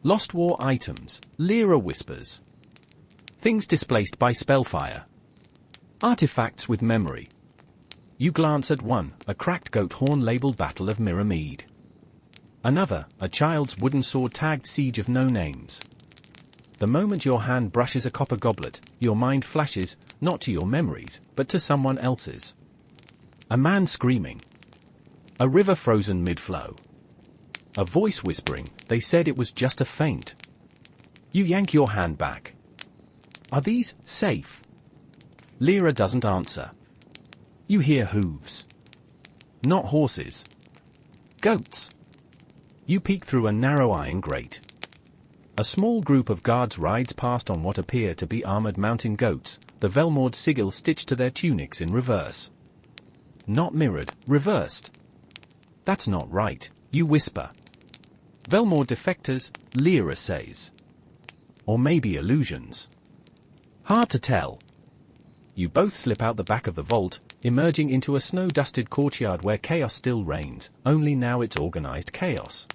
A: Lost war items, Lyra whispers. Things displaced by spellfire. Artifacts with memory. You glance at one, a cracked goat horn labeled Battle of Mirrormead. Another, a child's wooden sword tagged Siege of No Names. The moment your hand brushes a copper goblet, your mind flashes, not to your memories, but to someone else's. A man screaming. A river frozen mid-flow. A voice whispering, they said it was just a feint. You yank your hand back. Are these safe? Lyra doesn't answer. You hear hooves. Not horses. Goats. You peek through a narrow iron grate. A small group of guards rides past on what appear to be armored mountain goats, the Velmord sigil stitched to their tunics in reverse. Not mirrored, reversed. That's not right, you whisper. Velmord defectors, Lyra says. Or maybe illusions. Hard to tell. You both slip out the back of the vault, emerging into a snow-dusted courtyard where chaos still reigns, only now it's organized chaos.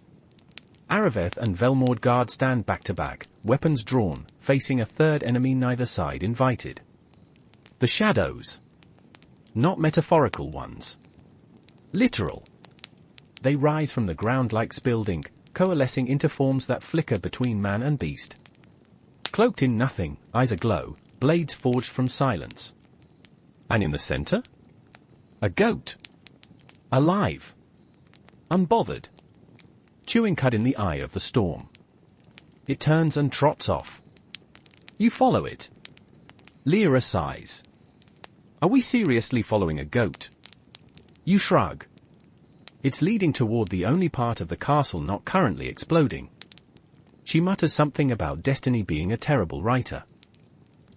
A: Araveth and Velmord guards stand back to back, weapons drawn, facing a third enemy neither side invited. The shadows. Not metaphorical ones. Literal. They rise from the ground like spilled ink, coalescing into forms that flicker between man and beast. Cloaked in nothing, eyes aglow, blades forged from silence. And in the center? A goat. Alive. Unbothered. Chewing cud in the eye of the storm. It turns and trots off. You follow it. Lyra sighs. Are we seriously following a goat? You shrug. It's leading toward the only part of the castle not currently exploding. She mutters something about destiny being a terrible writer.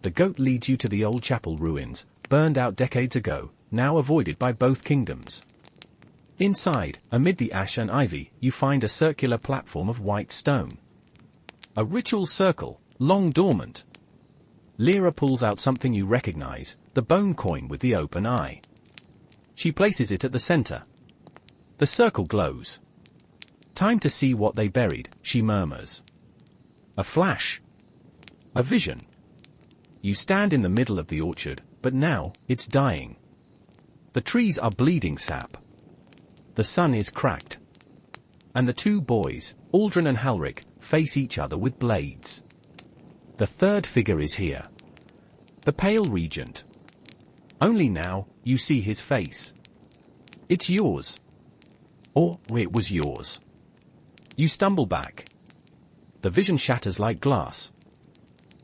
A: The goat leads you to the old chapel ruins, burned out decades ago, now avoided by both kingdoms. Inside, amid the ash and ivy, you find a circular platform of white stone. A ritual circle, long dormant. Lyra pulls out something you recognize, the bone coin with the open eye. She places it at the center. The circle glows. Time to see what they buried, she murmurs. A flash. A vision. You stand in the middle of the orchard, but now, it's dying. The trees are bleeding sap. The sun is cracked. And the two boys, Aldrin and Halric, face each other with blades. The third figure is here. The Pale Regent. Only now, you see his face. It's yours. Or, it was yours. You stumble back. The vision shatters like glass.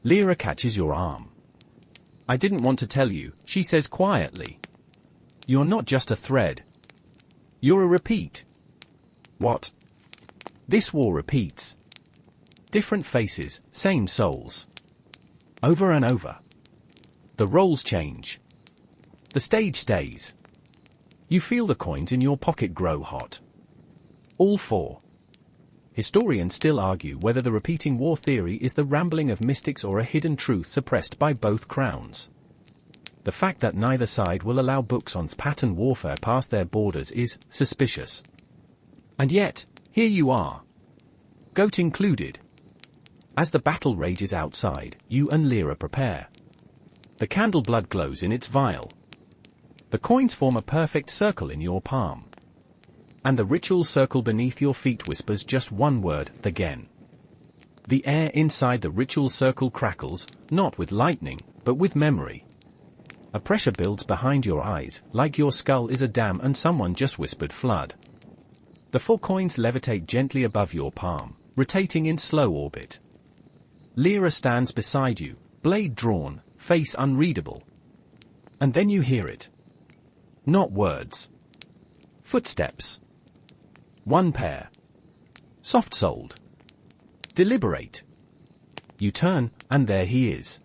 A: Lyra catches your arm. I didn't want to tell you, she says quietly. You're not just a thread. You're a repeat. What? This war repeats. Different faces, same souls. Over and over. The roles change. The stage stays. You feel the coins in your pocket grow hot. All four. Historians still argue whether the repeating war theory is the rambling of mystics or a hidden truth suppressed by both crowns. The fact that neither side will allow books on pattern warfare past their borders is suspicious. And yet, here you are. Goat included. As the battle rages outside, you and Lyra prepare. The candle blood glows in its vial. The coins form a perfect circle in your palm. And the ritual circle beneath your feet whispers just one word, again. The air inside the ritual circle crackles, not with lightning, but with memory. A pressure builds behind your eyes, like your skull is a dam and someone just whispered flood. The 4 coins levitate gently above your palm, rotating in slow orbit. Lyra stands beside you, blade drawn, face unreadable. And then you hear it. Not words. Footsteps. One pair. Soft-soled. Deliberate. You turn, and there he is.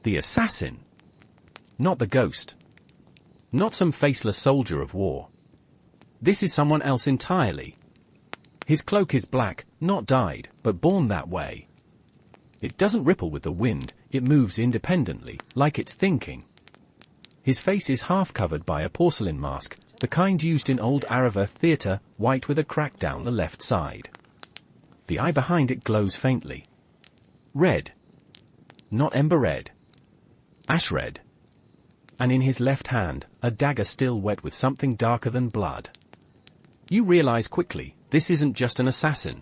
A: The assassin. Not the ghost. Not some faceless soldier of war. This is someone else entirely. His cloak is black, not dyed, but born that way. It doesn't ripple with the wind, it moves independently, like it's thinking. His face is half covered by a porcelain mask, the kind used in old Arava theatre, white with a crack down the left side. The eye behind it glows faintly. Red. Not ember red. Ash red. And in his left hand, a dagger still wet with something darker than blood. You realize quickly, this isn't just an assassin.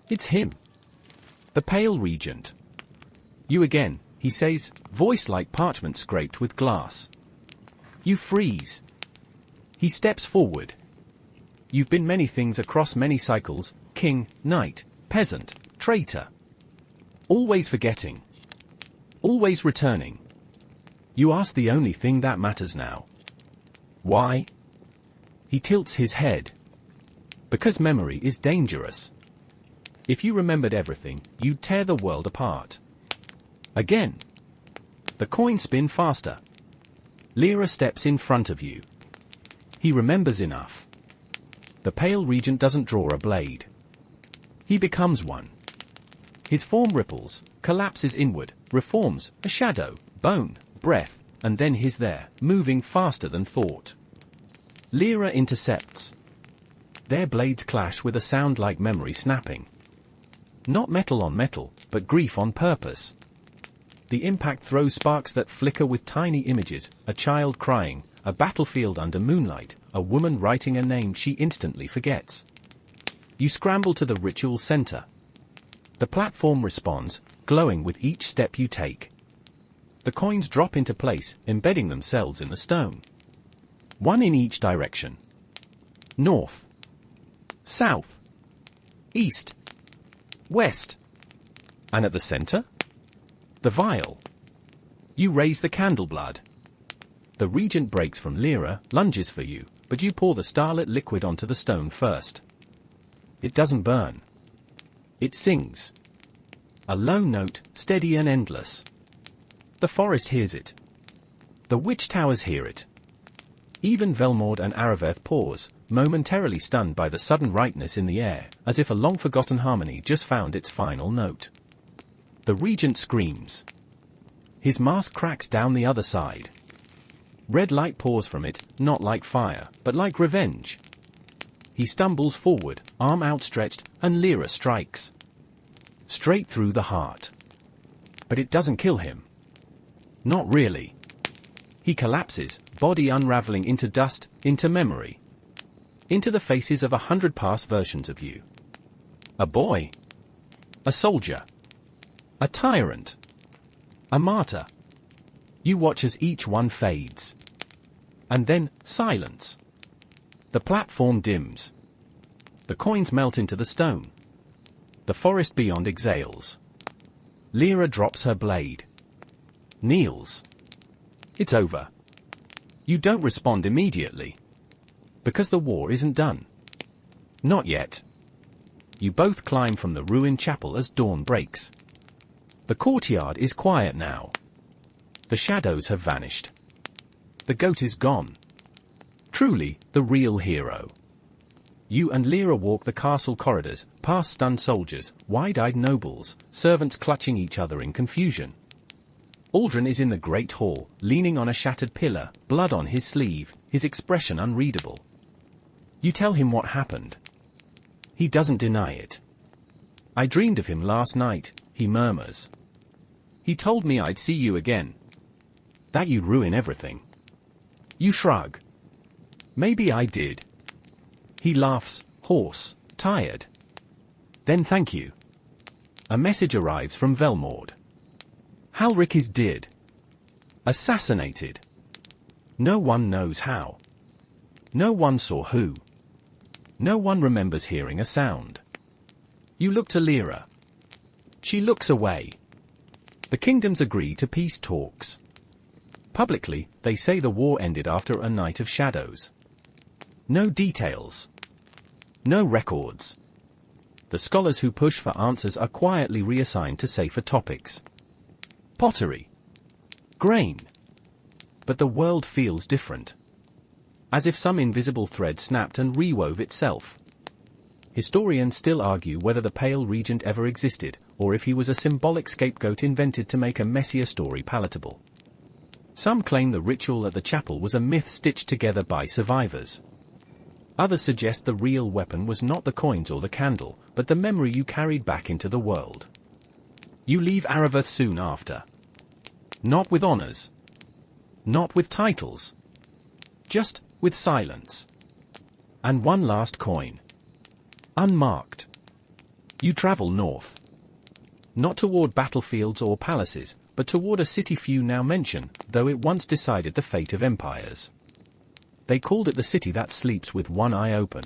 A: It's him. The Pale Regent. You again, he says, voice like parchment scraped with glass. You freeze. He steps forward. You've been many things across many cycles, king, knight, peasant, traitor. Always forgetting. Always returning. You ask the only thing that matters now. Why? He tilts his head. Because memory is dangerous. If you remembered everything, you'd tear the world apart. Again. The coins spin faster. Lyra steps in front of you. He remembers enough. The pale regent doesn't draw a blade. He becomes one. His form ripples, collapses inward, reforms, a shadow, bone, breath, and then he's there, moving faster than thought. Lyra intercepts. Their blades clash with a sound like memory snapping. Not metal on metal, but grief on purpose. The impact throws sparks that flicker with tiny images, a child crying, a battlefield under moonlight, a woman writing a name she instantly forgets. You scramble to the ritual center. The platform responds, glowing with each step you take. The coins drop into place, embedding themselves in the stone. One in each direction. North. South. East. West. And at the center? The vial. You raise the candle blood. The regent breaks from Lyra, lunges for you, but you pour the starlit liquid onto the stone first. It doesn't burn. It sings. A low note, steady and endless. The forest hears it. The witch towers hear it. Even Velmord and Araveth pause, momentarily stunned by the sudden rightness in the air, as if a long-forgotten harmony just found its final note. The regent screams. His mask cracks down the other side. Red light pours from it, not like fire, but like revenge. He stumbles forward, arm outstretched, and Lyra strikes. Straight through the heart. But it doesn't kill him. Not really. He collapses, body unraveling into dust, into memory. Into the faces of 100 past versions of you. A boy. A soldier. A tyrant. A martyr. You watch as each one fades. And then, silence. The platform dims. The coins melt into the stone. The forest beyond exhales. Lyra drops her blade. Kneels. It's over. You don't respond immediately. Because the war isn't done. Not yet. You both climb from the ruined chapel as dawn breaks. The courtyard is quiet now. The shadows have vanished. The goat is gone. Truly, the real hero. You and Lyra walk the castle corridors, past stunned soldiers, wide-eyed nobles, servants clutching each other in confusion. Aldrin is in the great hall, leaning on a shattered pillar, blood on his sleeve, his expression unreadable. You tell him what happened. He doesn't deny it. I dreamed of him last night, he murmurs. He told me I'd see you again. That you'd ruin everything. You shrug. Maybe I did. He laughs, hoarse, tired. Then thank you. A message arrives from Velmord. Halric is dead. Assassinated. No one knows how. No one saw who. No one remembers hearing a sound. You look to Lyra. She looks away. The kingdoms agree to peace talks. Publicly, they say the war ended after a night of shadows. No details. No records. The scholars who push for answers are quietly reassigned to safer topics. Pottery. Grain. But the world feels different. As if some invisible thread snapped and rewove itself. Historians still argue whether the Pale Regent ever existed, or if he was a symbolic scapegoat invented to make a messier story palatable. Some claim the ritual at the chapel was a myth stitched together by survivors. Others suggest the real weapon was not the coins or the candle, but the memory you carried back into the world. You leave Araveth soon after. Not with honors. Not with titles. Just with silence. And one last coin. Unmarked. You travel north. Not toward battlefields or palaces, but toward a city few now mention, though it once decided the fate of empires. They called it the city that sleeps with one eye open.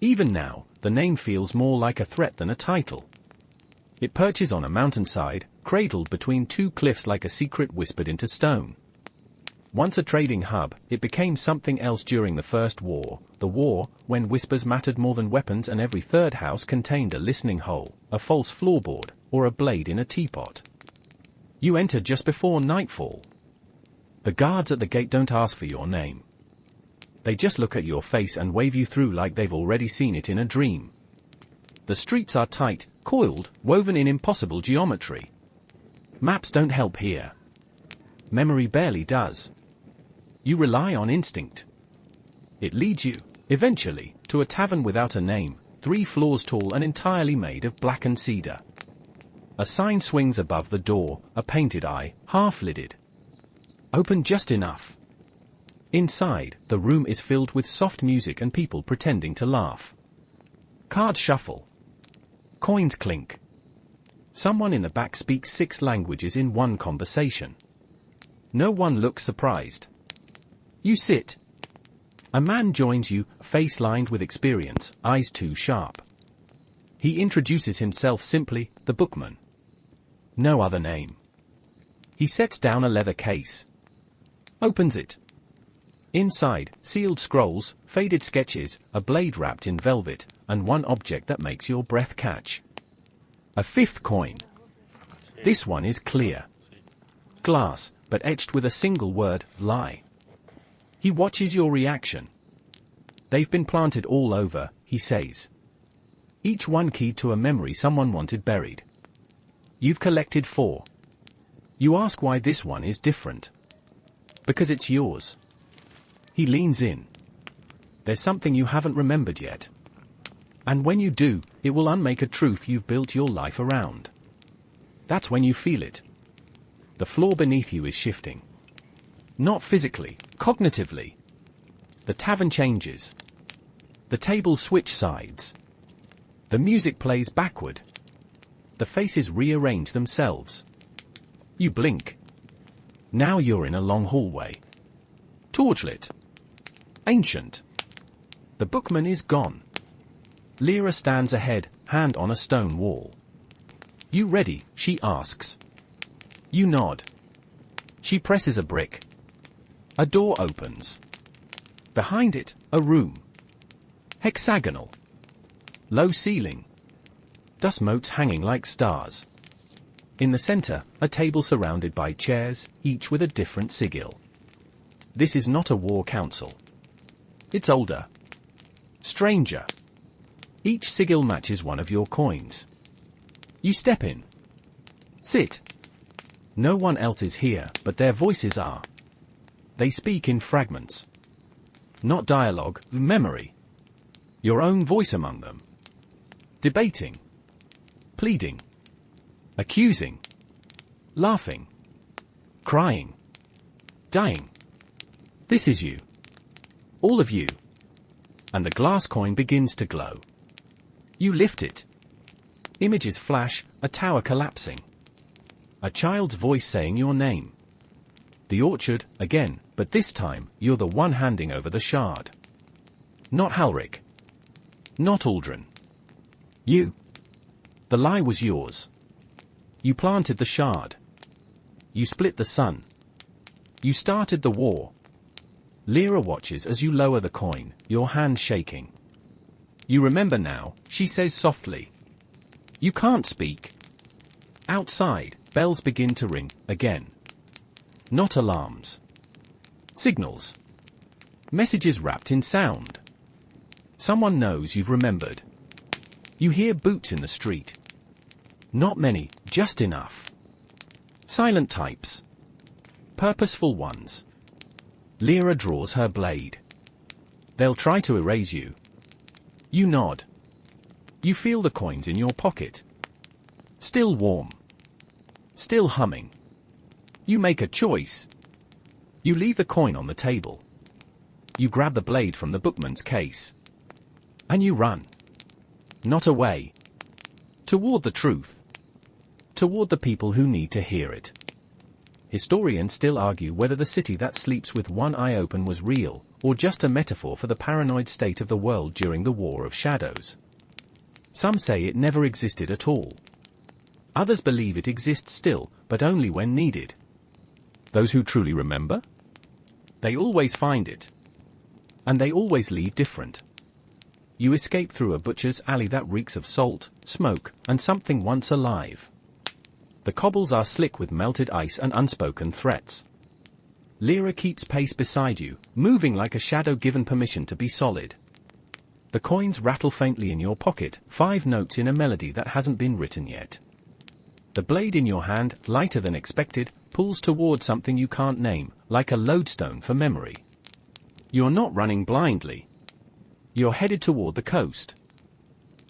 A: Even now, the name feels more like a threat than a title. It perches on a mountainside, cradled between two cliffs like a secret whispered into stone. Once a trading hub, it became something else during the First War, the war when whispers mattered more than weapons and every third house contained a listening hole, a false floorboard, or a blade in a teapot. You enter just before nightfall. The guards at the gate don't ask for your name. They just look at your face and wave you through like they've already seen it in a dream. The streets are tight, coiled, woven in impossible geometry. Maps don't help here. Memory barely does. You rely on instinct. It leads you, eventually, to a tavern without a name, 3 floors tall and entirely made of blackened cedar. A sign swings above the door, a painted eye, half-lidded. Open just enough. Inside, the room is filled with soft music and people pretending to laugh. Cards shuffle. Coins clink. Someone in the back speaks 6 languages in one conversation. No one looks surprised. You sit. A man joins you, face lined with experience, eyes too sharp. He introduces himself simply, the bookman. No other name. He sets down a leather case. Opens it. Inside, sealed scrolls, faded sketches, a blade wrapped in velvet, and one object that makes your breath catch. A 5th coin. This one is clear. Glass, but etched with a single word, lie. He watches your reaction. They've been planted all over, he says. Each one keyed to a memory someone wanted buried. You've collected 4. You ask why this one is different. Because it's yours. He leans in. There's something you haven't remembered yet. And when you do, it will unmake a truth you've built your life around. That's when you feel it. The floor beneath you is shifting. Not physically, cognitively. The tavern changes. The tables switch sides. The music plays backward. The faces rearrange themselves. You blink. Now you're in a long hallway. Torchlit. Ancient. The bookman is gone. Lyra stands ahead, hand on a stone wall. You ready? She asks. You nod. She presses a brick. A door opens. Behind it, a room. Hexagonal. Low ceiling. Dust motes hanging like stars. In the center, a table surrounded by chairs, each with a different sigil. This is not a war council. It's older. Stranger. Each sigil matches one of your coins. You step in. Sit. No one else is here, but their voices are. They speak in fragments. Not dialogue, memory. Your own voice among them. Debating. Pleading. Accusing. Laughing. Crying. Dying. This is you. All of you. And the glass coin begins to glow. You lift it. Images flash, a tower collapsing. A child's voice saying your name. The orchard, again, but this time, you're the one handing over the shard. Not Halric. Not Aldrin. You. The lie was yours. You planted the shard. You split the sun. You started the war. Lyra watches as you lower the coin, your hand shaking. You remember now, she says softly. You can't speak. Outside, bells begin to ring, again. Not alarms. Signals. Messages wrapped in sound. Someone knows you've remembered. You hear boots in the street. Not many, just enough. Silent types. Purposeful ones. Lyra draws her blade. They'll try to erase you. You nod. You feel the coins in your pocket. Still warm. Still humming. You make a choice. You leave the coin on the table. You grab the blade from the bookman's case. And you run. Not away. Toward the truth. Toward the people who need to hear it. Historians still argue whether the city that sleeps with one eye open was real, or just a metaphor for the paranoid state of the world during the War of Shadows. Some say it never existed at all. Others believe it exists still, but only when needed. Those who truly remember? They always find it. And they always leave different. You escape through a butcher's alley that reeks of salt, smoke, and something once alive. The cobbles are slick with melted ice and unspoken threats. Lyra keeps pace beside you, moving like a shadow given permission to be solid. The coins rattle faintly in your pocket, 5 notes in a melody that hasn't been written yet. The blade in your hand, lighter than expected, pulls toward something you can't name, like a lodestone for memory. You're not running blindly. You're headed toward the coast.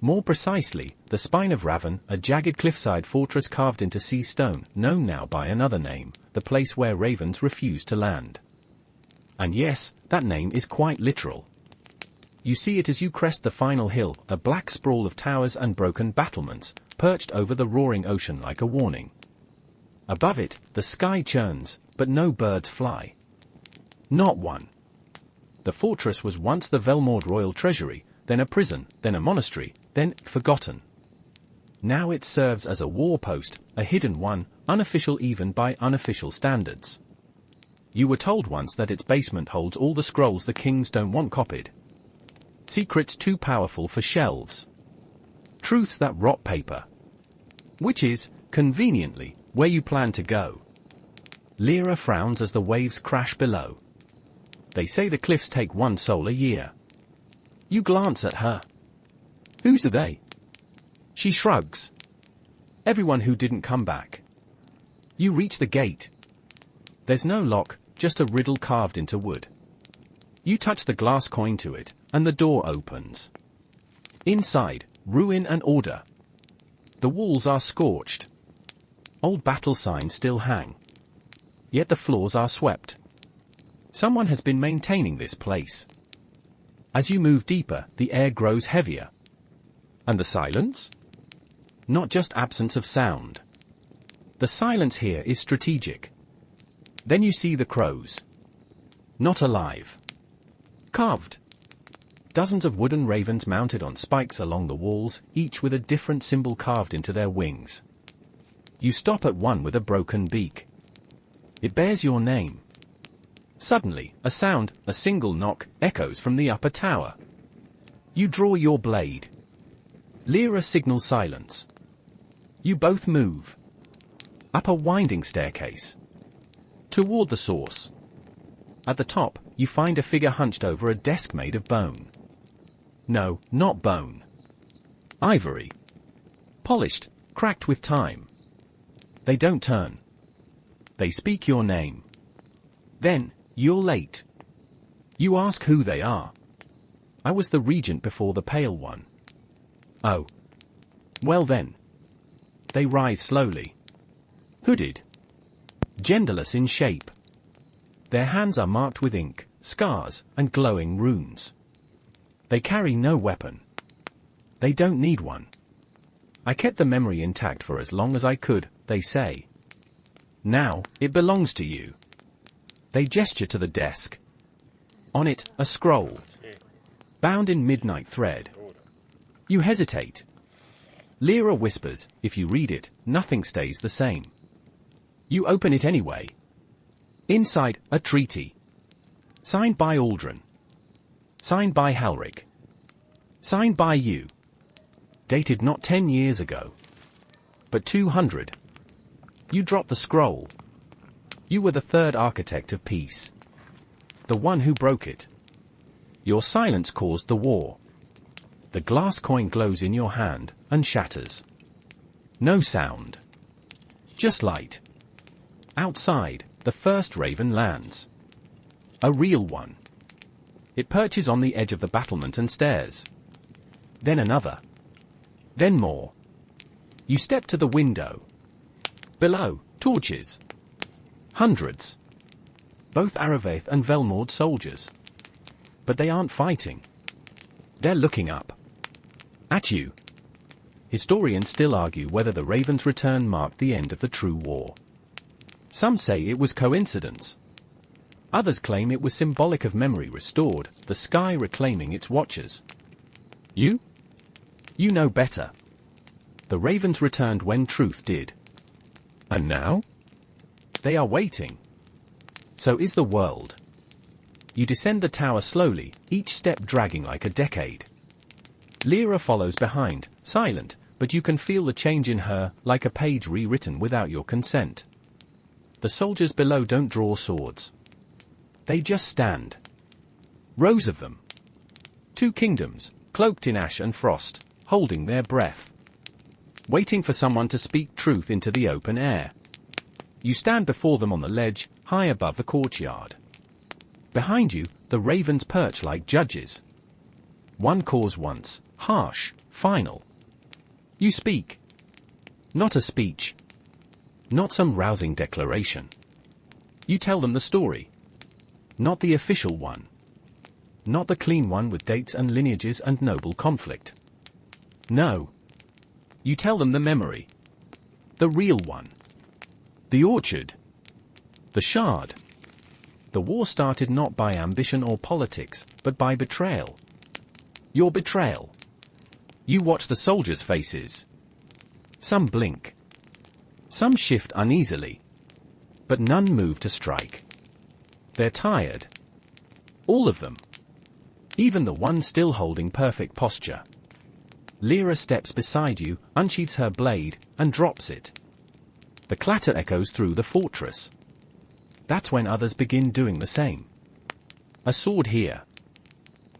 A: More precisely, the spine of Raven, a jagged cliffside fortress carved into sea stone, known now by another name, the place where ravens refuse to land. And yes, that name is quite literal. You see it as you crest the final hill, a black sprawl of towers and broken battlements, perched over the roaring ocean like a warning. Above it, the sky churns, but no birds fly. Not one. The fortress was once the Velmord royal treasury, then a prison, then a monastery, then forgotten. Now it serves as a war post, a hidden one, unofficial even by unofficial standards. You were told once that its basement holds all the scrolls the kings don't want copied. Secrets too powerful for shelves. Truths that rot paper. Which is, conveniently, where you plan to go. Lyra frowns as the waves crash below. They say the cliffs take 1 soul a year. You glance at her. Who's they? She shrugs. Everyone who didn't come back. You reach the gate. There's no lock, just a riddle carved into wood. You touch the glass coin to it, and the door opens. Inside, ruin and order. The walls are scorched. Old battle signs still hang. Yet the floors are swept. Someone has been maintaining this place. As you move deeper, the air grows heavier. And the silence? Not just absence of sound. The silence here is strategic. Then you see the crows. Not alive. Carved. Dozens of wooden ravens mounted on spikes along the walls, each with a different symbol carved into their wings. You stop at one with a broken beak. It bears your name. Suddenly, a sound, a single knock, echoes from the upper tower. You draw your blade. Lyra signals silence. You both move. Up a winding staircase. Toward the source. At the top, you find a figure hunched over a desk made of bone. No, not bone. Ivory. Polished, cracked with time. They don't turn. They speak your name. Then, you're late. You ask who they are. I was the regent before the Pale One. Oh. Well then. They rise slowly. Hooded. Genderless in shape. Their hands are marked with ink, scars, and glowing runes. They carry no weapon. They don't need one. I kept the memory intact for as long as I could, they say. Now, it belongs to you. They gesture to the desk. On it, a scroll. Bound in midnight thread. You hesitate. Lyra whispers, if you read it, nothing stays the same. You open it anyway. Inside, a treaty. Signed by Aldrin. Signed by Halric. Signed by you. Dated not 10 years ago. But 200. You drop the scroll. You were the third architect of peace. The one who broke it. Your silence caused the war. The glass coin glows in your hand, and shatters. No sound. Just light. Outside, the first raven lands. A real one. It perches on the edge of the battlement and stares. Then another. Then more. You step to the window. Below, torches. Hundreds. Both Araveth and Velmord soldiers. But they aren't fighting. They're looking up. At you. Historians still argue whether the Raven's return marked the end of the true war. Some say it was coincidence. Others claim it was symbolic of memory restored, the sky reclaiming its watchers. You? You know better. The ravens returned when truth did. And now? They are waiting. So is the world. You descend the tower slowly, each step dragging like a decade. Lyra follows behind, silent, but you can feel the change in her, like a page rewritten without your consent. The soldiers below don't draw swords. They just stand. Rows of them. 2 kingdoms, cloaked in ash and frost, holding their breath. Waiting for someone to speak truth into the open air. You stand before them on the ledge, high above the courtyard. Behind you, the ravens perch like judges. One calls once, harsh, final. You speak. Not a speech. Not some rousing declaration. You tell them the story. Not the official one. Not the clean one with dates and lineages and noble conflict. No. You tell them the memory. The real one. The orchard. The shard. The war started not by ambition or politics, but by betrayal. Your betrayal. You watch the soldiers' faces. Some blink. Some shift uneasily. But none move to strike. They're tired. All of them. Even the one still holding perfect posture. Lyra steps beside you, unsheathes her blade, and drops it. The clatter echoes through the fortress. That's when others begin doing the same. A sword here.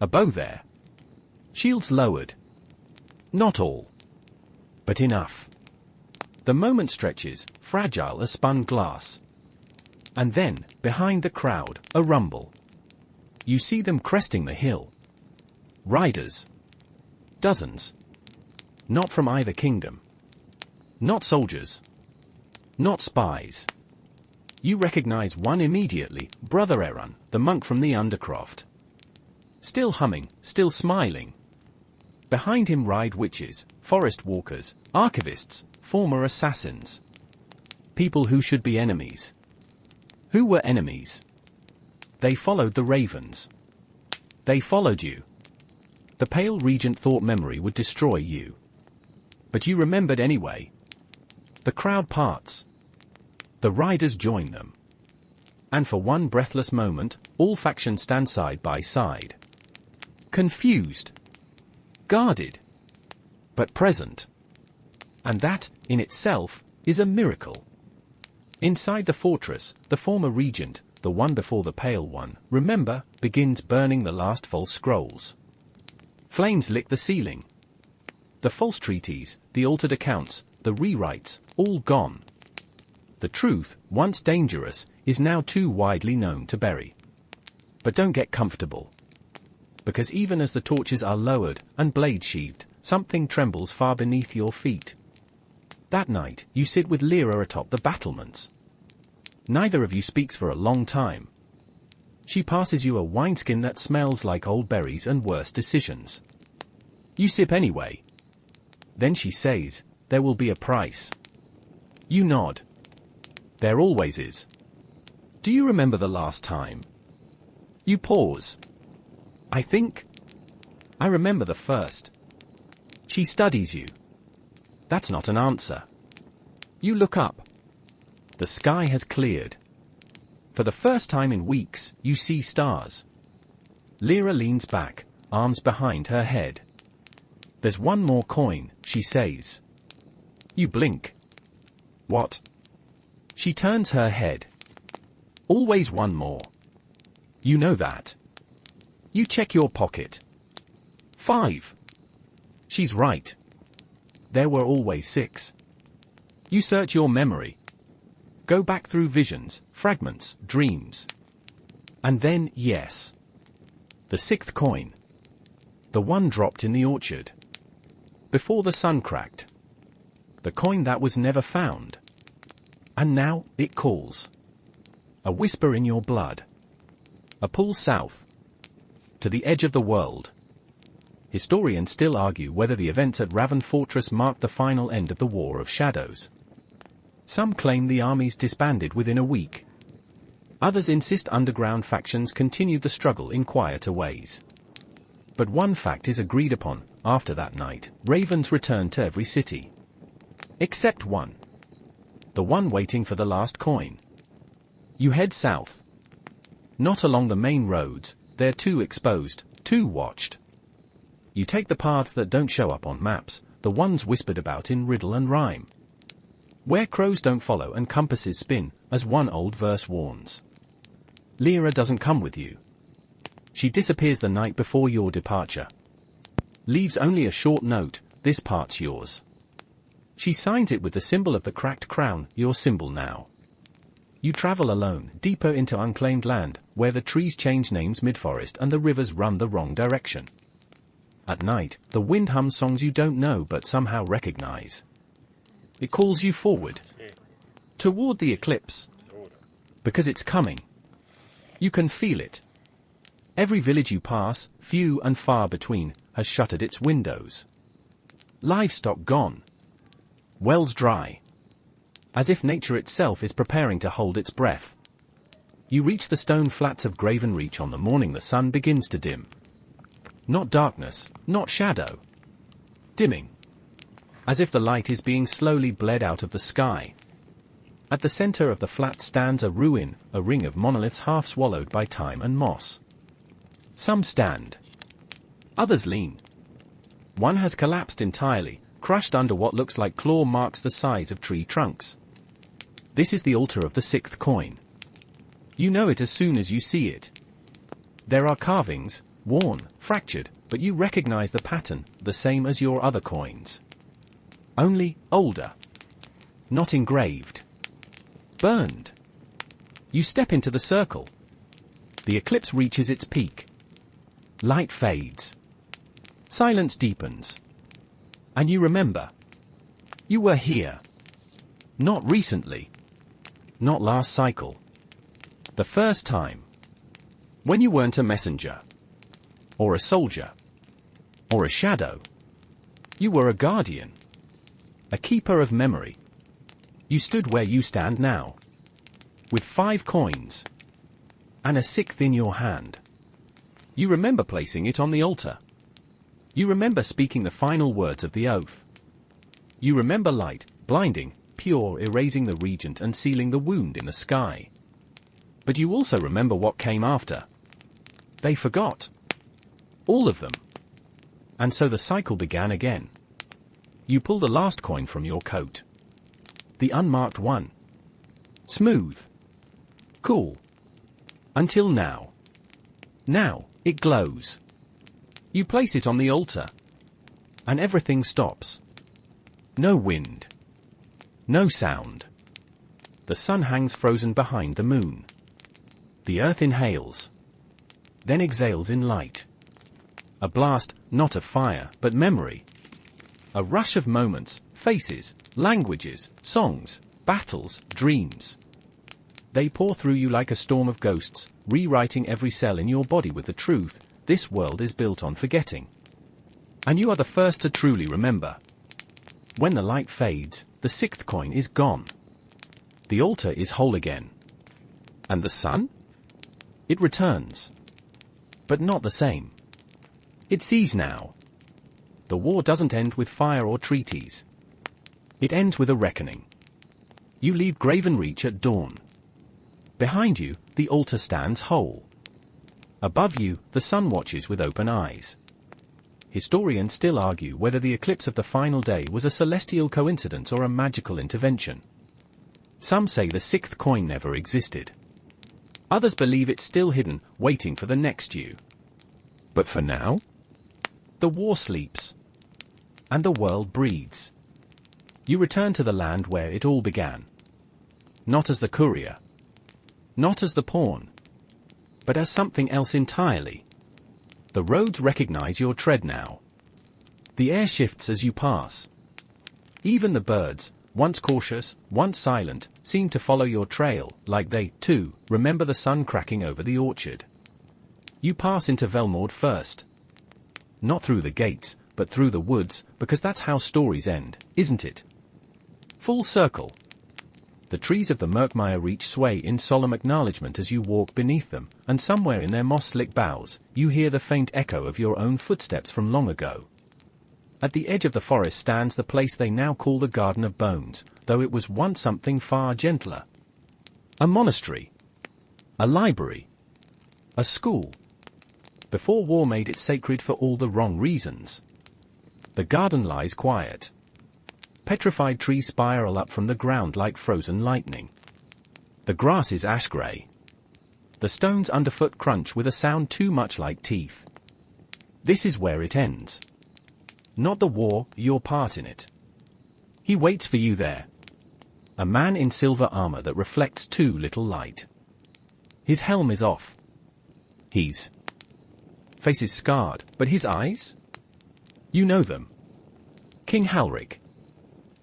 A: A bow there. Shields lowered. Not all. But enough. The moment stretches, fragile as spun glass. And then, behind the crowd, a rumble. You see them cresting the hill. Riders. Dozens. Not from either kingdom. Not soldiers. Not spies. You recognize one immediately, Brother Erun, the monk from the Undercroft. Still humming, still smiling. Behind him ride witches, forest walkers, archivists, former assassins. People who should be enemies. Who were enemies? They followed the ravens. They followed you. The pale regent thought memory would destroy you. But you remembered anyway. The crowd parts. The riders join them. And for one breathless moment, all factions stand side by side. Confused. Guarded. But present. And that, in itself, is a miracle. Inside the fortress, the former regent, the one before the pale one, remember, begins burning the last false scrolls. Flames lick the ceiling. The false treaties, the altered accounts, the rewrites, all gone. The truth, once dangerous, is now too widely known to bury. But don't get comfortable. Because even as the torches are lowered and blades sheathed, something trembles far beneath your feet. That night, you sit with Lyra atop the battlements. Neither of you speaks for a long time. She passes you a wineskin that smells like old berries and worse decisions. You sip anyway. Then she says, "There will be a price." You nod. There always is. Do you remember the last time? You pause. I think. I remember the first. She studies you. That's not an answer. You look up. The sky has cleared. For the first time in weeks, you see stars. Lyra leans back, arms behind her head. There's one more coin, she says. You blink. What? She turns her head. Always one more. You know that. You check your pocket. 5. She's right. There were always 6. You search your memory. Go back through visions, fragments, dreams. And then, yes. The 6th coin. The one dropped in the orchard. Before the sun cracked. The coin that was never found. And now, it calls. A whisper in your blood. A pull south. To the edge of the world. Historians still argue whether the events at Raven Fortress marked the final end of the War of Shadows. Some claim the armies disbanded within a week. Others insist underground factions continue the struggle in quieter ways. But one fact is agreed upon: after that night, ravens return to every city. Except one. The one waiting for the last coin. You head south. Not along the main roads, they're too exposed, too watched. You take the paths that don't show up on maps, the ones whispered about in riddle and rhyme. Where crows don't follow and compasses spin, as one old verse warns. Lyra doesn't come with you. She disappears the night before your departure. Leaves only a short note: this part's yours. She signs it with the symbol of the cracked crown, your symbol now. You travel alone, deeper into unclaimed land, where the trees change names mid-forest and the rivers run the wrong direction. At night, the wind hums songs you don't know but somehow recognize. It calls you forward. Toward the eclipse. Because it's coming. You can feel it. Every village you pass, few and far between, has shuttered its windows. Livestock gone. Wells dry. As if nature itself is preparing to hold its breath. You reach the stone flats of Graven Reach on the morning the sun begins to dim. Not darkness, not shadow. Dimming. As if the light is being slowly bled out of the sky. At the center of the flat stands a ruin, a ring of monoliths half swallowed by time and moss. Some stand. Others lean. One has collapsed entirely, crushed under what looks like claw marks the size of tree trunks. This is the altar of the sixth coin. You know it as soon as you see it. There are carvings, worn, fractured, but you recognize the pattern, the same as your other coins. Only older. Not engraved. Burned. You step into the circle. The eclipse reaches its peak. Light fades. Silence deepens. And you remember. You were here. Not recently. Not last cycle. The first time. When you weren't a messenger. Or a soldier. Or a shadow. You were a guardian. A keeper of memory. You stood where you stand now. With 5 coins. And a 6th in your hand. You remember placing it on the altar. You remember speaking the final words of the oath. You remember light, blinding, pure, erasing the regent and sealing the wound in the sky. But you also remember what came after. They forgot. All of them. And so the cycle began again. You pull the last coin from your coat. The unmarked one. Smooth. Cool. Until now. Now, it glows. You place it on the altar. And everything stops. No wind. No sound. The sun hangs frozen behind the moon. The earth inhales. Then exhales in light. A blast, not of fire, but memory. A rush of moments, faces, languages, songs, battles, dreams. They pour through you like a storm of ghosts, rewriting every cell in your body with the truth: this world is built on forgetting. And you are the first to truly remember. When the light fades, the 6th coin is gone. The altar is whole again. And the sun? It returns. But not the same. It sees now. The war doesn't end with fire or treaties. It ends with a reckoning. You leave Graven Reach at dawn. Behind you, the altar stands whole. Above you, the sun watches with open eyes. Historians still argue whether the eclipse of the final day was a celestial coincidence or a magical intervention. Some say the 6th coin never existed. Others believe it's still hidden, waiting for the next you. But for now, the war sleeps. And the world breathes. You return to the land where it all began. Not as the courier. Not as the pawn. But as something else entirely. The roads recognize your tread now. The air shifts as you pass. Even the birds, once cautious, once silent, seem to follow your trail, like they, too, remember the sun cracking over the orchard. You pass into Velmord first. Not through the gates, but through the woods, because that's how stories end, isn't it? Full circle. The trees of the Merkmire reach sway in solemn acknowledgement as you walk beneath them, and somewhere in their moss-slick boughs, you hear the faint echo of your own footsteps from long ago. At the edge of the forest stands the place they now call the Garden of Bones, though it was once something far gentler. A monastery. A library. A school. Before war made it sacred for all the wrong reasons. The garden lies quiet. Petrified trees spiral up from the ground like frozen lightning. The grass is ash-grey. The stones underfoot crunch with a sound too much like teeth. This is where it ends. Not the war, your part in it. He waits for you there. A man in silver armor that reflects too little light. His helm is off. His face is scarred, but his eyes? You know them. King Halric.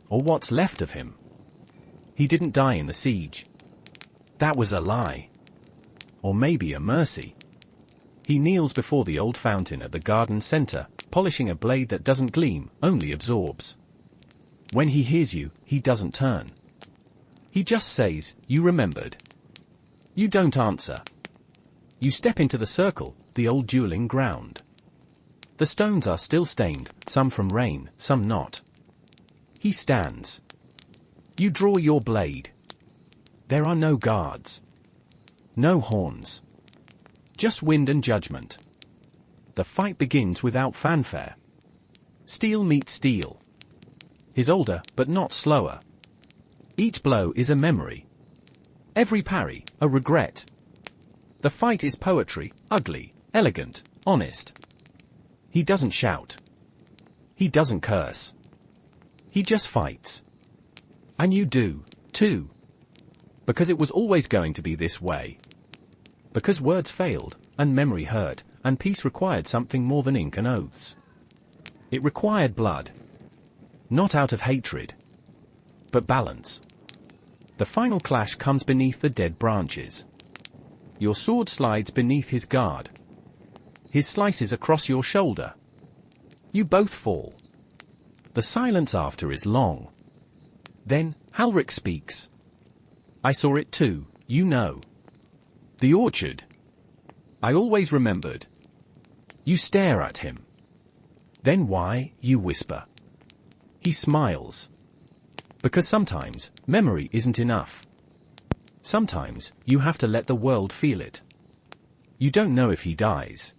A: Or what's left of him. He didn't die in the siege. That was a lie. Or maybe a mercy. He kneels before the old fountain at the garden center, polishing a blade that doesn't gleam, only absorbs. When he hears you, he doesn't turn. He just says, "You remembered." You don't answer. You step into the circle, the old dueling ground. The stones are still stained, some from rain, some not. He stands. You draw your blade. There are no guards. No horns. Just wind and judgment. The fight begins without fanfare. Steel meets steel. He's older, but not slower. Each blow is a memory. Every parry, a regret. The fight is poetry, ugly, elegant, honest. He doesn't shout. He doesn't curse. He just fights. And you do, too. Because it was always going to be this way. Because words failed, and memory hurt, and peace required something more than ink and oaths. It required blood. Not out of hatred, but balance. The final clash comes beneath the dead branches. Your sword slides beneath his guard. His slices across your shoulder. You both fall. The silence after is long. Then, Halric speaks. I saw it too, you know. The orchard. I always remembered. You stare at him. Then why, you whisper. He smiles. Because sometimes, memory isn't enough. Sometimes, you have to let the world feel it. You don't know if he dies.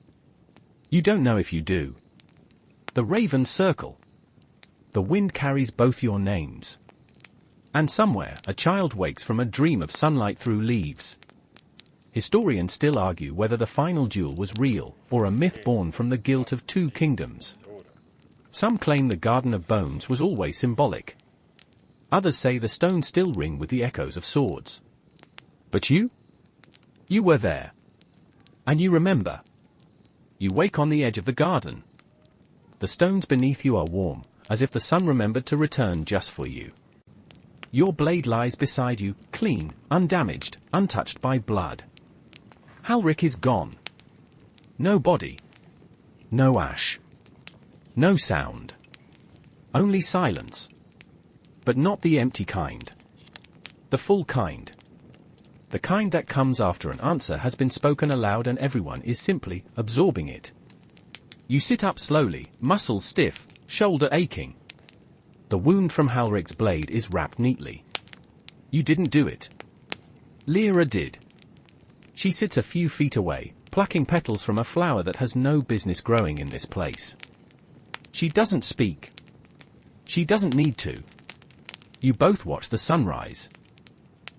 A: You don't know if you do. The ravens circle. The wind carries both your names. And somewhere, a child wakes from a dream of sunlight through leaves. Historians still argue whether the final duel was real, or a myth born from the guilt of two kingdoms. Some claim the Garden of Bones was always symbolic. Others say the stones still ring with the echoes of swords. But you? You were there. And you remember. You wake on the edge of the garden. The stones beneath you are warm, as if the sun remembered to return just for you. Your blade lies beside you, clean, undamaged, untouched by blood. Halric is gone. No body. No ash. No sound. Only silence. But not the empty kind. The full kind. The kind that comes after an answer has been spoken aloud and everyone is simply absorbing it. You sit up slowly, muscles stiff, shoulder aching. The wound from Halric's blade is wrapped neatly. You didn't do it. Lyra did. She sits a few feet away, plucking petals from a flower that has no business growing in this place. She doesn't speak. She doesn't need to. You both watch the sunrise.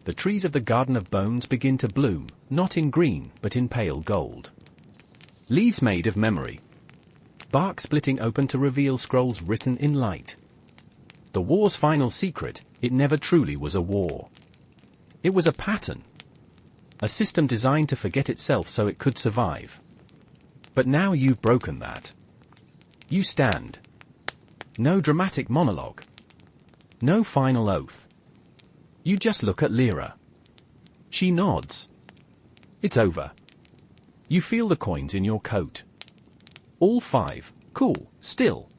A: The trees of the Garden of Bones begin to bloom, not in green, but in pale gold. Leaves made of memory. Bark splitting open to reveal scrolls written in light. The war's final secret, it never truly was a war. It was a pattern. A system designed to forget itself so it could survive. But now you've broken that. You stand. No dramatic monologue. No final oath. You just look at Lyra. She nods. It's over. You feel the coins in your coat. All 5, cool, still.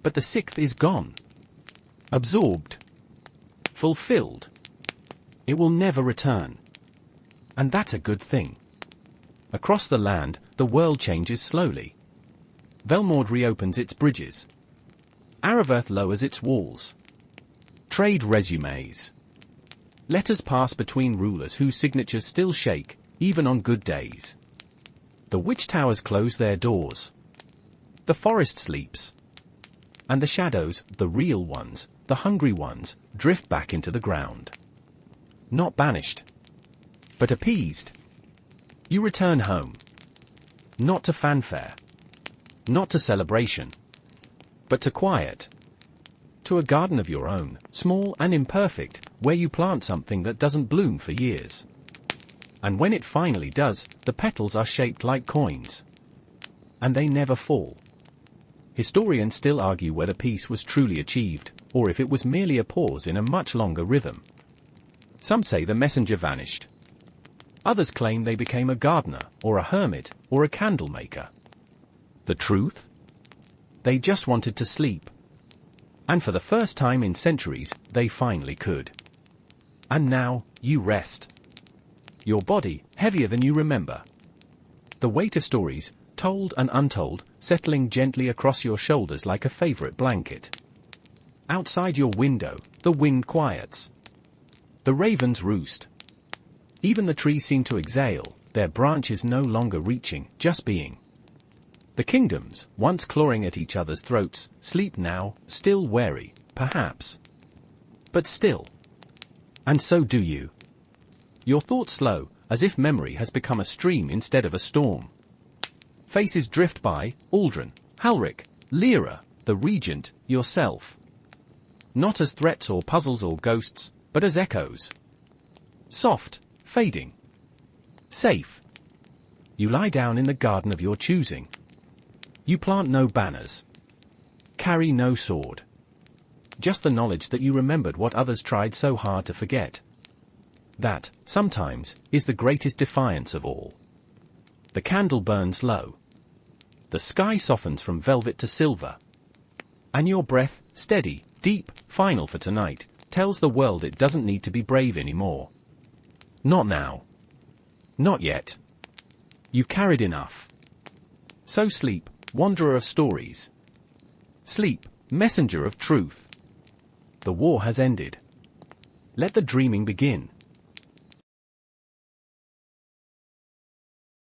A: But the 6th is gone. Absorbed. Fulfilled. It will never return. And that's a good thing. Across the land, the world changes slowly. Velmord reopens its bridges. Araverth lowers its walls. Trade resumes. Letters pass between rulers whose signatures still shake, even on good days. The witch towers close their doors. The forest sleeps. And the shadows, the real ones, the hungry ones, drift back into the ground. Not banished, but appeased. You return home. Not to fanfare. Not to celebration. But to quiet. To a garden of your own, small and imperfect, where you plant something that doesn't bloom for years. And when it finally does, the petals are shaped like coins. And they never fall. Historians still argue whether peace was truly achieved, or if it was merely a pause in a much longer rhythm. Some say the messenger vanished. Others claim they became a gardener, or a hermit, or a candle maker. The truth? They just wanted to sleep. And for the first time in centuries, they finally could. And now, you rest. Your body, heavier than you remember. The weight of stories, told and untold, settling gently across your shoulders like a favorite blanket. Outside your window, the wind quiets. The ravens roost. Even the trees seem to exhale, their branches no longer reaching, just being. The kingdoms, once clawing at each other's throats, sleep now, still wary, perhaps. But still. And so do you. Your thoughts slow, as if memory has become a stream instead of a storm. Faces drift by, Aldrin, Halric, Lyra, the Regent, yourself. Not as threats or puzzles or ghosts, but as echoes. Soft, fading. Safe. You lie down in the garden of your choosing. You plant no banners. Carry no sword. Just the knowledge that you remembered what others tried so hard to forget. That, sometimes, is the greatest defiance of all. The candle burns low. The sky softens from velvet to silver. And your breath, steady, deep, final for tonight, tells the world it doesn't need to be brave anymore. Not now. Not yet. You've carried enough. So sleep, wanderer of stories. Sleep, messenger of truth. The war has ended. Let the dreaming begin.